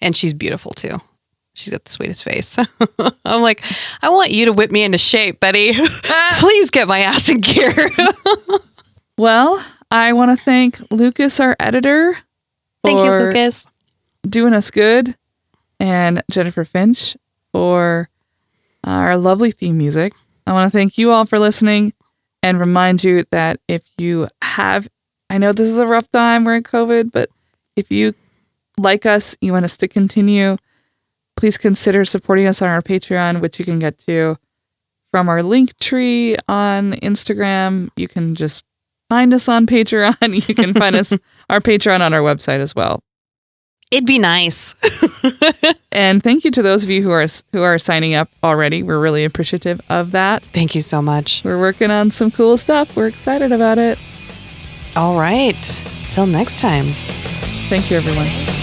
And she's beautiful too. She's got the sweetest face. I'm like, I want you to whip me into shape, Betty. Please get my ass in gear. Well, I want to thank Lucas, our editor. Thank you, for Lucas. doing us good. And Jennifer Finch for our lovely theme music. I want to thank you all for listening and remind you that if you have, I know this is a rough time, we're in COVID, but if you like us, you want us to continue, please consider supporting us on our Patreon, which you can get to from our link tree on Instagram. You can just find us on Patreon. You can find us, our Patreon on our website as well. It'd be nice. And thank you to those of you who are signing up already. We're really appreciative of that. Thank you so much. We're working on some cool stuff. We're excited about it. All right. Till next time. Thank you, everyone.